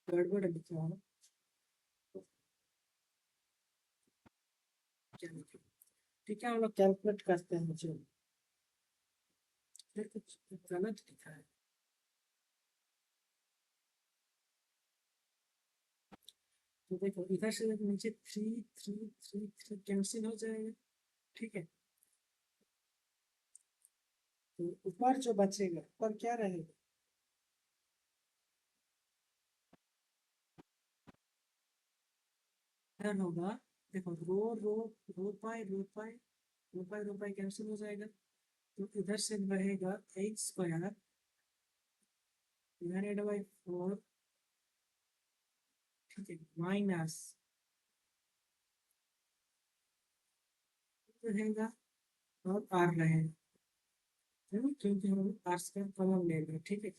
[SPEAKER 1] गड़बड़ लिखा है, क्या लिखा, ठीक है, हम लोग कैलकुलेट करते हैं, जो फिर कुछ गलत लिखा है, तो देखो इधर से नीचे 3 कैंसिल हो जाएगा, ठीक है, तो ऊपर जो बचेगा ऊपर क्या रहेगा, इधर होगा, देखो रो रो रो पाई कैंसिल हो जाएगा, तो इधर से रहेगा एच स्क्वायर डिवाइडेड बाई 4, ठीक है, माइनस रहेगा और आर रहेगा, क्योंकि हम आर स्क्वायर कॉमन ले रहे हैं, ठीक है।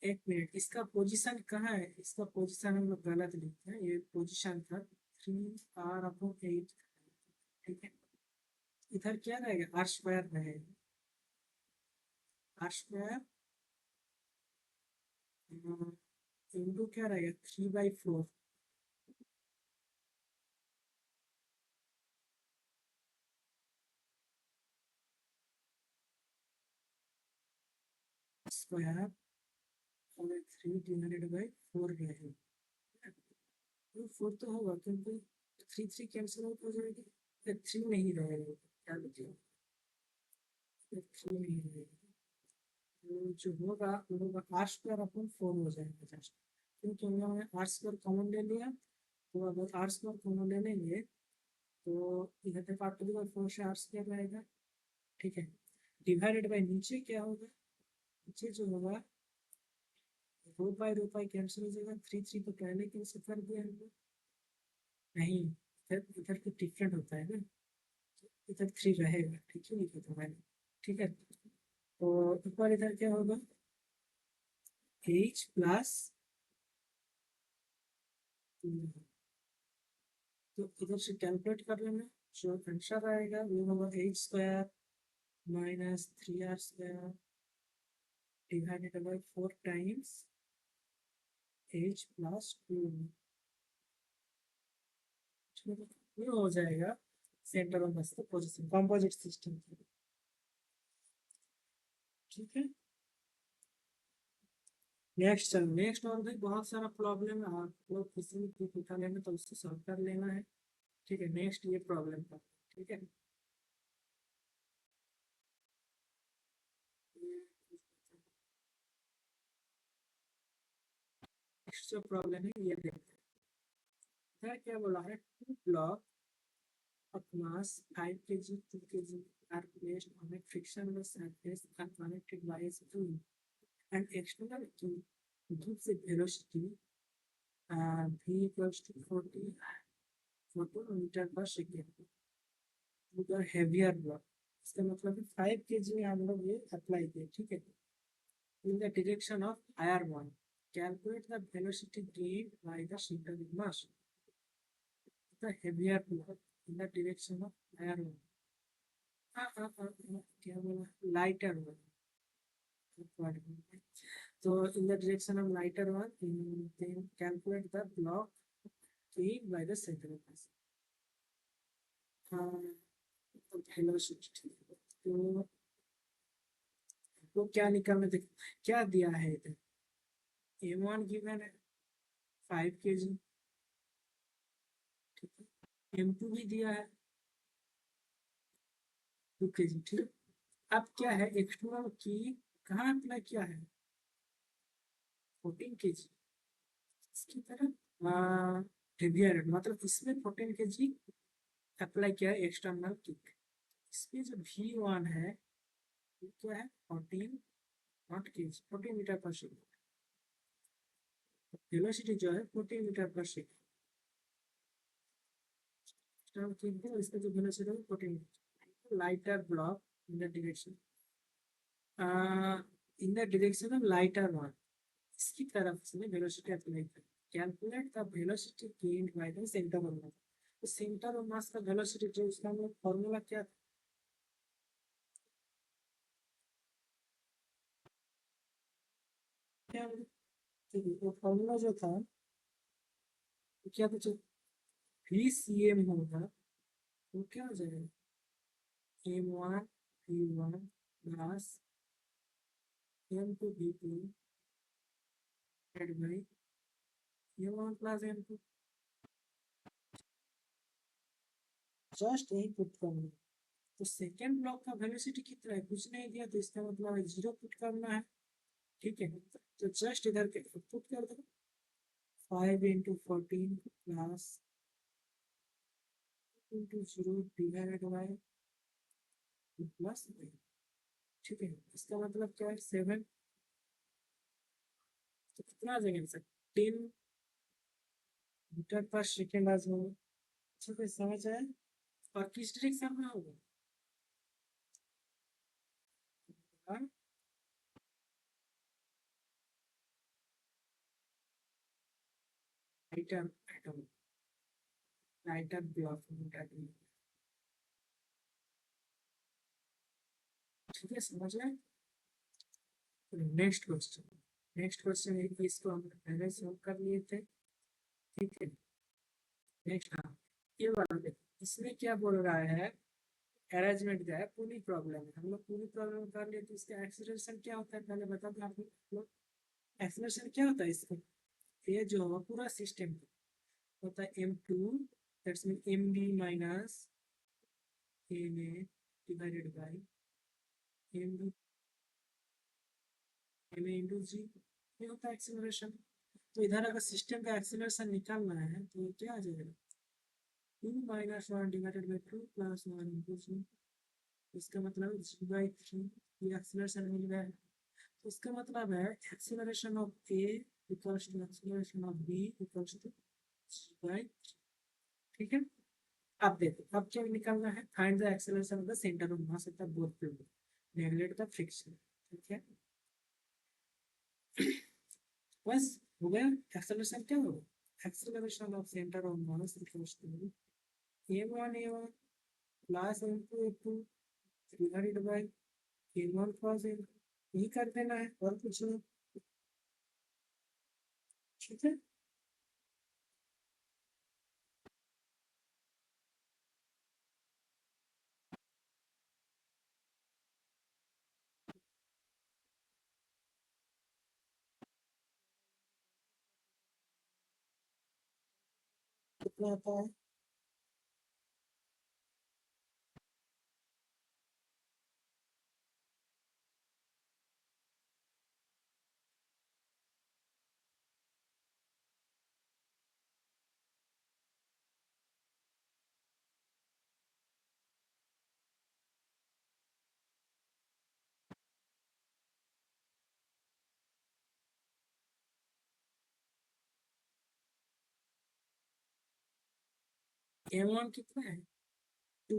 [SPEAKER 1] एक मिनट, इसका पोजीशन कहाँ है, इसका पोजीशन हम लोग गलत लिखते हैं, ये पोजीशन था 3r/8, ठीक है, इधर क्या रहेगा आर स्क्वायर रहेगा, आर स्क्वायर इंटू क्या रहेगा 3/4 स्क्वायर और 3 डिवाइडेड बाई 4 रहेगा, तो 4 तो होगा क्योंकि 3 कैंसिल आउट हो जाएगी, फिर 3 नहीं रहेगा, क्या बचेगा, फिर 3 नहीं रहेगा, तो जो होगा वो होगा आर स्क्वायर अपन 4 हो जाएगा जस्ट, क्योंकि हम लोगों ने आर स्क्वायर कॉमन ले लिया, तो अगर आर स्क्वायर कॉमन ले लेंगे तो इधर पे पार्ट टू 4 से आर स्क्वायर रहेगा, ठीक है, डिवाइडेड बाई नीचे क्या होगा, नीचे जो होगा रो पाई कैंसिल हो जाएगा, 3 तो पहले कैंसिल कर दिया हमने, नहीं इधर इधर तो डिफरेंट होता है ना, इधर 3 रहेगा, ठीक है, लिखा था मैंने, ठीक है, तो ऊपर इधर क्या होगा एच प्लस, तो इधर से कैलकुलेट कर लेना, जो आंसर आएगा वो होगा H square minus 3r square divided by 4 times H plus 2, ये हो जाएगा centre of mass position composite system. ठीक है। नेक्स्ट चलो, नेक्स्ट और भी बहुत सारा प्रॉब्लम है, आप लोग किसी भी कुछ उठा लेना तो उससे सॉल्व कर लेना है। ठीक है, नेक्स्ट ये प्रॉब्लम का, ठीक है। नेक्स्ट जो प्रॉब्लम है ये देखते हैं क्या बोला है। Two block of mass 5 kg, 2 kg are placed on a frictionless surface and connected by a spring. And external key gives a velocity v equals to 40 meter per second to the heavier block. इसका मतलब है 5 kg में हम लोग ये apply किए, ठीक है। In the direction of higher one, calculate the velocity gained by the center of mass. The heavier block in the direction of higher one. क्या बोला, लाइटर वन। तो इन the direction of lighter one, then calculate the block gained by the center of mass. velocity तो क्या निकालना, देखो क्या दिया है इधर, m1 गिवन है 5 kg, ठीक है। m2 भी दिया है 2 kg, ठीक है। अब क्या है, एक्सटर्नल की कहाँ अप्लाई किया है, 14 kg इसकी तरफ, हेवियर मतलब इसमें 14 kg अप्लाई किया है एक्सटर्नल किक। इसमें जो v1 है वो क्या है, 14 नॉट केजी, 14 मीटर पर सेकेंड। वेलोसिटी जो है 14 मीटर पर सेकेंड, इसका जो वेलोसिटी है 14 metre. Lighter block in the direction, in the direction of lighter one, इसकी तरफ से वेलोसिटी अप्लाई करें। Calculate the velocity gained by the centre of mass. तो सेंटर ऑफ मास का वेलोसिटी जो उसका हम लोग फॉर्मूला क्या था, क्या वो फॉर्मूला जो था वो क्या था, जो वी सी एम होगा वो क्या हो जाएगा, m1 v1 plus m2 v2 divide by m1 plus m2। Just यही पुट करना है। तो सेकेंड ब्लॉक का वेलोसिटी कितना है, कुछ नहीं दिया, तो इसका मतलब है 0 पुट करना है, ठीक है। तो जस्ट इधर के पुट कर दो, 5 into 14 plus into 0 divide by plus, ठीक है। इसका मतलब क्या है 7, तो कितना आ जाएगा सर, 10 मीटर पर सेकेंड आ जाएगा, ठीक है, समझ आया। और किस डायरेक्शन में होगा, राइटर एटम, राइटर ब्लॉक, ठीक है, समझ आए। नेक्स्ट क्वेश्चन, नेक्स्ट क्वेश्चन है कि इसको हम पहले सॉल्व कर लिए थे, ठीक है। नेक्स्ट, हाँ ये वाला देखो, इसमें क्या बोल रहा है, अरेंजमेंट दिया है, पूरी प्रॉब्लम है, हम लोग पूरी प्रॉब्लम कर लिए, तो इसका एक्सीलरेशन क्या होता है पहले बता दो आप लोग। एक्सीलरेशन क्या होता है इसका, ये जो होगा पूरा सिस्टम होता है m2, that's mean mb minus ma divided by mb ma into g, ये होता है एक्सीलरेशन। तो इधर अगर सिस्टम का एक्सीलरेशन निकालना है तो ये क्या आ जाएगा, 2 minus 1 divided by 2 plus 1 into g। इसका मतलब g/3, ये एक्सीलरेशन मिल गया है। तो इसका मतलब है acceleration of a equals to acceleration of b equals to g/3, ठीक है। अब देखो, अब क्या निकालना है, find the acceleration of the centre of mass at the both fluid, neglect the friction, ठीक है। बस हो गया। एक्सेलरेशन क्या होगा, acceleration of centre of mass equals to m1 plus m2 divided by m1 plus m, यही कर देना है और कुछ नहीं, ठीक है। कितना आता है? A1 कितना है? 2।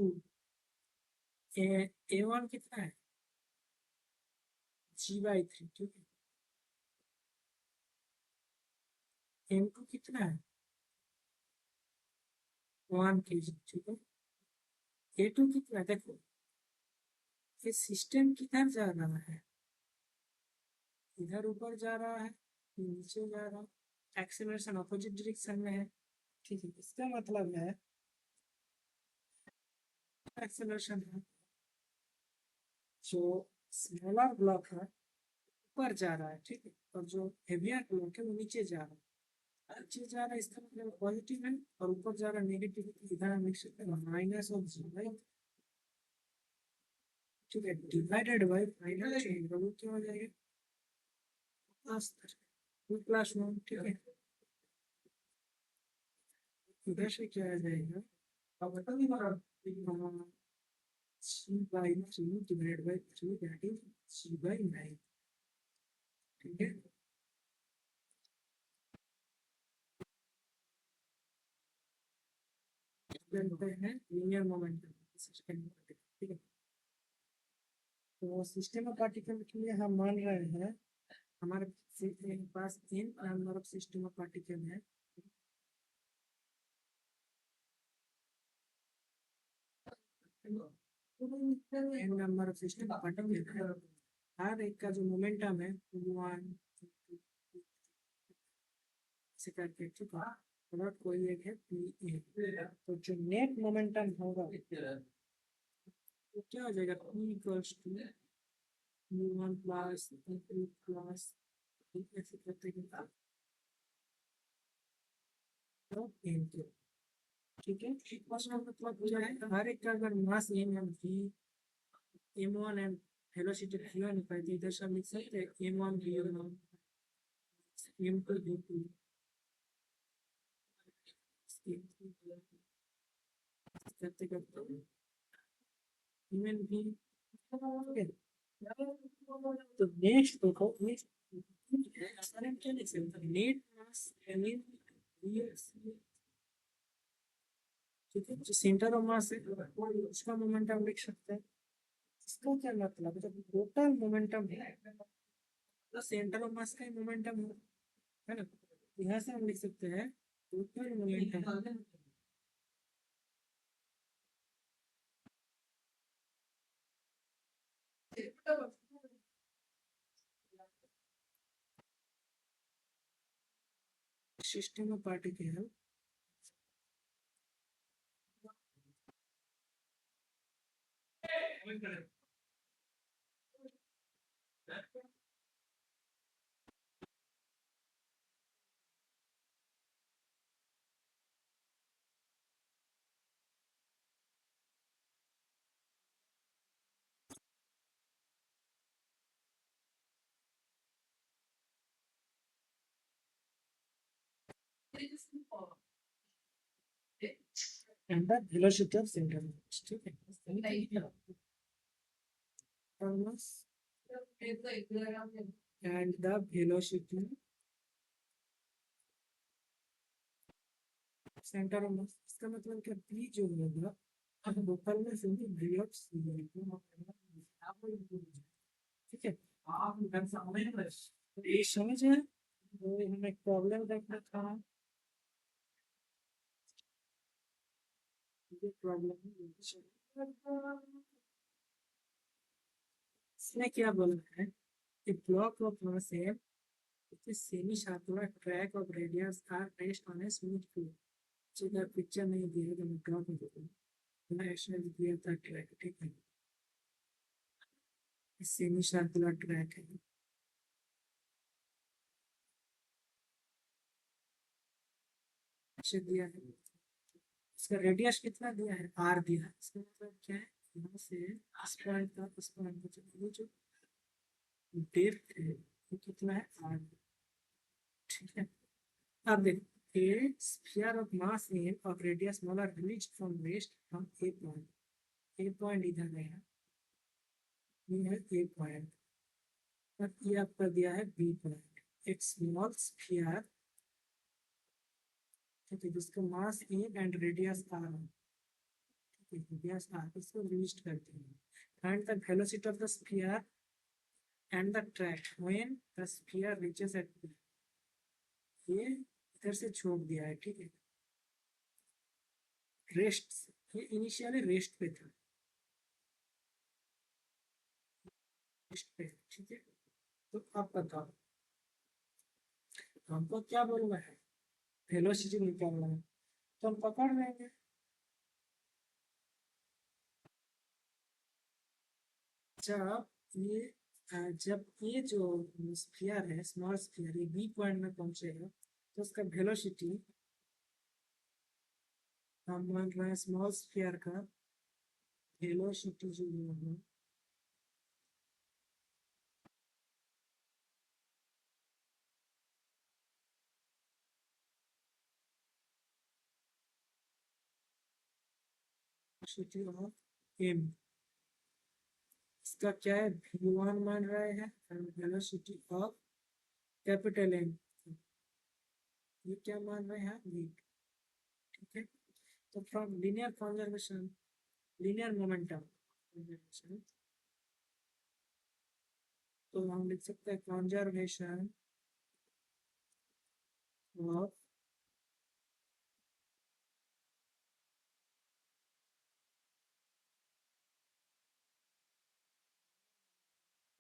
[SPEAKER 1] A1 कितना है? G/3, ठीक है। M2 कितना है? 1 kg, ठीक है। A2 कितना है? देखो, ये सिस्टम किधर जा रहा है? इधर ऊपर जा रहा है, नीचे जा रहा है, एक्सेलरेशन अपोजिट डायरेक्शन में है, ठीक है। इसका मतलब है एक्सेलरेशन है, जो स्मॉलर ब्लॉक है ऊपर जा रहा है, ठीक है, और जो हेवियर ब्लॉक है वो नीचे जा रहा है। नीचे जा रहा है इसका मतलब पॉजिटिव है, और ऊपर जा रहा है नेगेटिव। इधर हम लिख सकते हैं माइनस ऑफ G/, ठीक है, डिवाइडेड बाई फाइनल चेंज, वो क्या हो जाएगा? प्लस 2+1, ठीक है। इधर से क्या आ जाएगा? C/3 divided by 3, that is C/9, ठीक है। जानते हैं लीनियर मोमेंटम सिस्टम में, ठीक है। तो सिस्टम ऑफ पार्टिकल के लिए हम मान रहे हैं हमारे पास n number of system of particle है, n number of system of particle है। हर एक का जो मोमेंटम है 1 से करके, ठीक है। और कोई एक है P, तो जो नेट मोमेंटम होगा तो क्या हो जाएगा? P equals to U1 plus U2 plus ऐसे करते करते N2, ठीक है। उसका मतलब क्या है? हर एक का अगर मास m है, m1 एंड वेलोसिटी v1 है, तो इधर से हम लिख सकते हैं m1 v1 m2 v2 करते करते इवन भी, तो नेक्स्ट देखो, नेक्स्ट क्या लिख सकते हैं? नेट मास ठीक है, जो सेंटर ऑफ मास है उसका मोमेंटम लिख सकते हैं। इसका क्या मतलब है? जब टोटल मोमेंटम है तो सेंटर ऑफ मास का ही मोमेंटम है ना, यहाँ से हम लिख सकते हैं total momentum system of particle and the velocity of center of mass, ठीक है। mass and the velocity centre of मास, इसका मतलब क्या? P जो होगा लोकल में से v ऑफ c, ठीक है। ये समझ है, तो हमें एक प्रॉब्लम देखना था, ये प्रॉब्लम इसमें क्या बोला है? A block of mass M with a semi-circular track of radius are placed on a smooth floor. So the picture नहीं दिया तो मैं ड्रॉ कर देता हूँ। मैं ऐसे दिया था ट्रैक, ठीक है। सेमी सर्कुलर ट्रैक है, ऐसे दिया है। इसका रेडियस कितना दिया है, आर दिया है। इसका मतलब क्या है, यहाँ से इस पॉइंट का इस पॉइंट का ये जो डेप्थ है वो कितना है, आर। ठीक है, अब देखो, a sphere of mass m of radius small are released from waste from a point। a point इधर गया, ये है a point, और ये आपका दिया है b point। एक स्मॉल स्फीयर, ठीक है, जिसका मास m एंड रेडियस r है, ठीक है, रेडियस r, इसको रिलीज करते हैं। Find the velocity of the sphere and the track when the sphere reaches at p। ये इधर से छोड़ दिया है, ठीक है, रेस्ट, ये इनिशियली रेस्ट पे था, रेस्ट पे, ठीक है। तो अब बताओ हमको क्या बोलना है, वेलोसिटी निकालना है, तो हम पकड़ लेंगे। जब ये जब ये जो स्फीयर है, स्मॉल स्फीयर, ये बी पॉइंट में पहुंचेगा तो उसका वेलोसिटी, हम मान रहे हैं स्मॉल स्फीयर का वेलोसिटी जो होगा, वेलोसिटी ऑफ एम, इसका क्या है, v1 मान रहे हैं, वेलोसिटी ऑफ कैपिटल एम, ये क्या मान रहे हैं, v। ठीक है, तो from linear conservation, linear momentum conservation, तो हम लिख सकते हैं कंजर्वेशन ऑफ,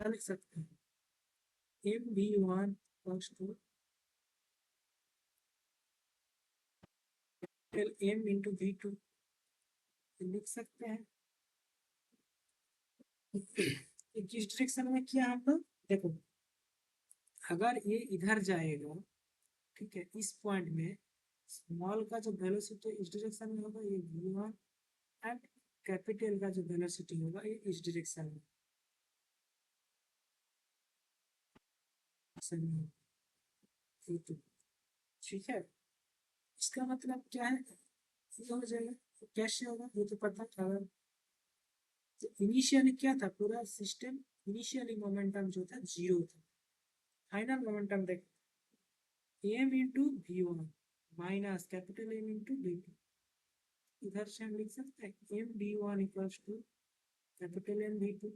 [SPEAKER 1] क्या लिख सकते हैं, M B one two M into V two, लिख सकते हैं। किस डायरेक्शन में किया हम लोग, देखो, अगर ये इधर जाएगा, ठीक है, इस पॉइंट में स्मॉल का जो वेलोसिटी इस डायरेक्शन में होगा, ये v1, एंड कैपिटल का जो वेलोसिटी होगा ये इस डायरेक्शन में, v2। ठीक है, इसका मतलब क्या है, ये हो जाएगा, तो कैसे होगा ये तो पता था। तो इनिशियली क्या था, पूरा सिस्टम इनिशियली मोमेंटम जो था जीरो था, फाइनल मोमेंटम देख, M into V one minus capital M into V two, इधर से हम लिख सकते हैं M V one equals to capital M V two.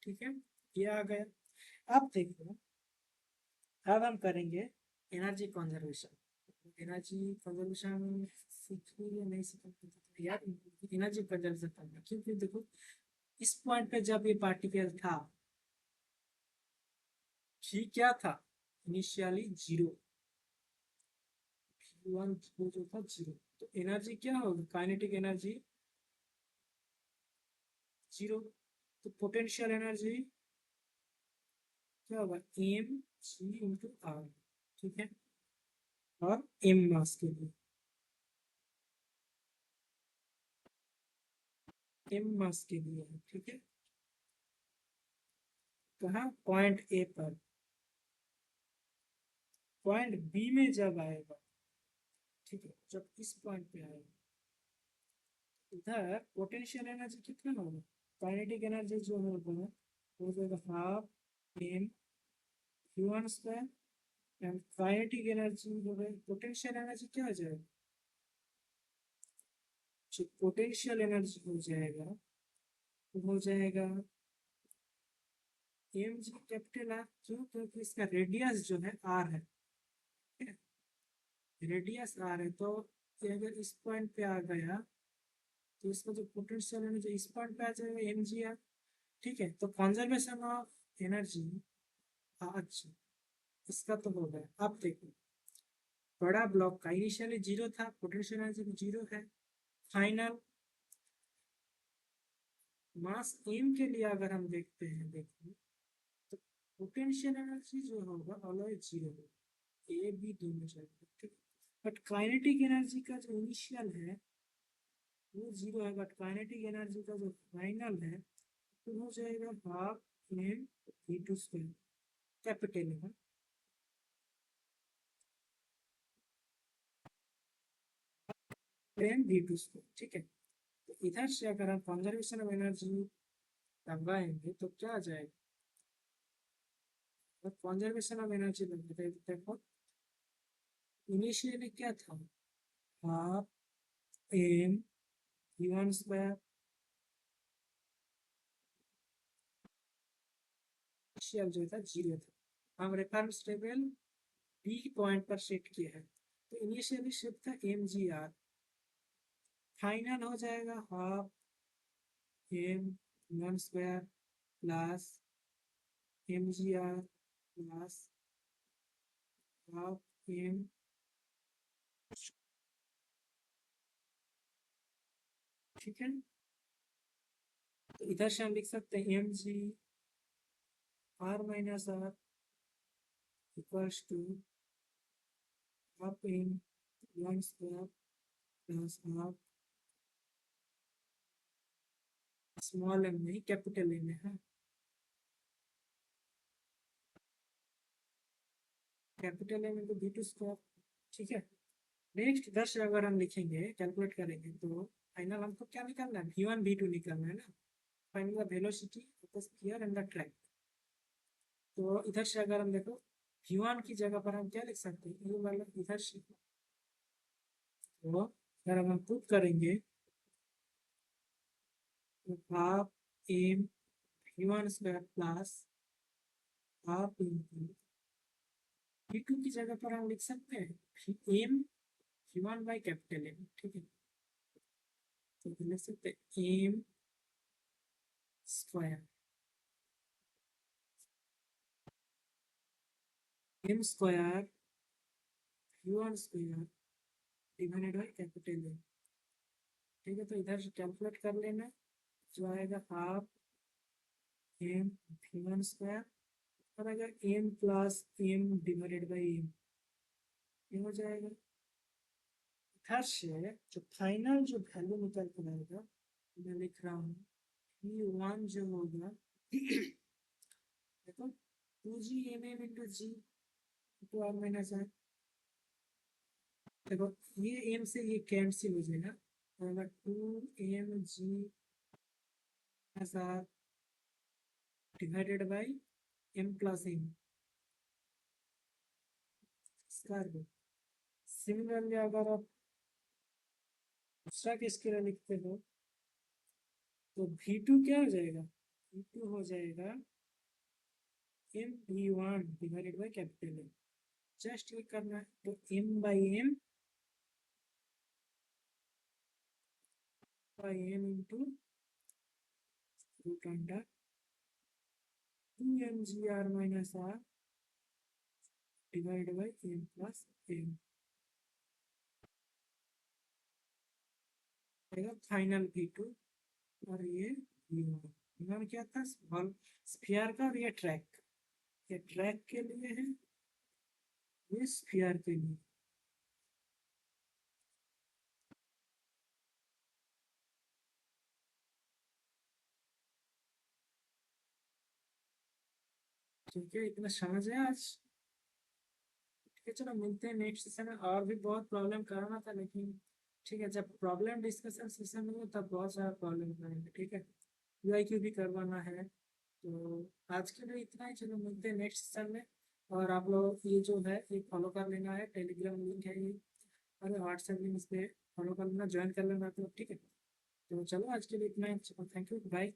[SPEAKER 1] ठीक है, ये आ गया। अब देखो, अब हम करेंगे एनर्जी कंजर्वेशन। एनर्जी कंजर्वेशन सीखी या नहीं सीखी यार, एनर्जी कंजर्वेशन करना, क्योंकि देखो इस पॉइंट पे जब ये पार्टिकल था, जी क्या था, इनिशियली जीरो, वन जो था जीरो, तो एनर्जी क्या होगी, काइनेटिक एनर्जी जीरो, तो पोटेंशियल एनर्जी क्या होगा, एम जी इंटू आर। ठीक है, और एम मास के लिए, एम मास के लिए है, ठीक है, कहा पॉइंट ए पर, पॉइंट बी में जब आएगा, ठीक है, जब इस पॉइंट पे आएगा, इधर पोटेंशियल एनर्जी कितना होगा, काइनेटिक एनर्जी जो होगा वो होगा half M q1 square, and kinetic energy हो गई, पोटेंशियल एनर्जी क्या हो जाएगा, जो पोटेंशियल एनर्जी हो जाएगा वो हो जाएगा एम जी कैपिटल आर, क्यों, क्योंकि इसका रेडियस जो है आर है, रेडियस आर है, तो ये अगर इस पॉइंट पे आ गया तो इसका जो पोटेंशियल एनर्जी इस पॉइंट पे आ जाएगा एम जी आर। ठीक है, तो कंजर्वेशन ऑफ एनर्जी, अच्छा, इसका तो हो गया। अब देखो, बड़ा ब्लॉक का इनिशियली जीरो था, पोटेंशियल एनर्जी जीरो है, फाइनल मास एम के लिए अगर हम देखते हैं, देखो, तो पोटेंशियल एनर्जी जो होगा ऑलवेज जीरो होगा, ए बी दोनों जाएगा, ठीक है, बट काइनेटिक एनर्जी का जो इनिशियल है वो 0 है, बट काइनेटिक एनर्जी का जो फाइनल है तो हो जाएगा half M V two square, capital है एम वी टू स्क्वायर, ठीक है। तो इधर से अगर हम कंजर्वेशन ऑफ एनर्जी लगाएंगे तो क्या आ जाएगा, तो कंजर्वेशन ऑफ एनर्जी लगाते देखो इनिशियली क्या था, half M V one square, initial जो था 0 था, हम रेफरेंस टेबल बी पॉइंट पर सेट किया है, तो इनिशियली शिफ्ट था एम जी आर, फाइनल हो जाएगा half M one square plus M G R plus half M, ठीक है। तो इधर से हम लिख सकते हैं M G R minus R equals to half M one square plus half small M नहीं कैपिटल एम है, capital M into B two square, ठीक है। नेक्स्ट इधर से अगर हम लिखेंगे कैलकुलेट करेंगे तो फाइनल हमको क्या निकालना है, वी वन वी टू निकालना है ना, find the velocity of the sphere and the track. तो इधर से अगर हम देखो वी वन की जगह पर हम क्या लिख सकते हैं, ये वाला इधर से, तो अगर हम पुट करेंगे तो half M V one square plus half M V two की जगह पर हम लिख सकते हैं M V one by capital M, ठीक है। तो लिख सकते हैं M square, M square V one square divided by capital M, ठीक है। तो इधर से कैलकुलेट कर लेना, जो आएगा half M V one square और अगर M plus M divided by M, ये हो जाएगा। इधर से जो फाइनल जो वैल्यू निकल कर आएगा मैं लिख रहा हूँ ई वन जो होगा देखो two G M M into G into R minus R, देखो ये एम से ये कैंसिल हो जाएगा, तो अगर two M G plus R divided by M plus M square. Similarly अगर आप दूसरा केस के लिए लिखते हो तो वी टू क्या हो जाएगा, वी टू हो जाएगा M V one divided by capital M, just ये करना है, तो M by M into root under two M G R minus R divide by M plus M, final V two. और ये वी वन क्या था, स्मॉल स्फीयर का, और ये ट्रैक के लिए है, ये स्फीयर के लिए, ठीक है। इतना समझ है आज, ठीक है। चलो मिलते हैं नेक्स्ट सेशन में, और भी बहुत प्रॉब्लम कराना था लेकिन ठीक है, जब प्रॉब्लम डिस्कशन सेशन में तब बहुत सारा प्रॉब्लम करेंगे, ठीक है। यूआईक्यू भी करवाना है, तो आज के लिए इतना ही, चलो मिलते हैं नेक्स्ट सेशन में। और आप लोग ये जो है ये फॉलो कर लेना है, टेलीग्राम लिंक है ये, और व्हाट्सएप लिंक इस पर फॉलो कर लेना, ज्वाइन कर लेना, तो ठीक है। तो चलो आज के लिए इतना ही, थैंक यू, बाय।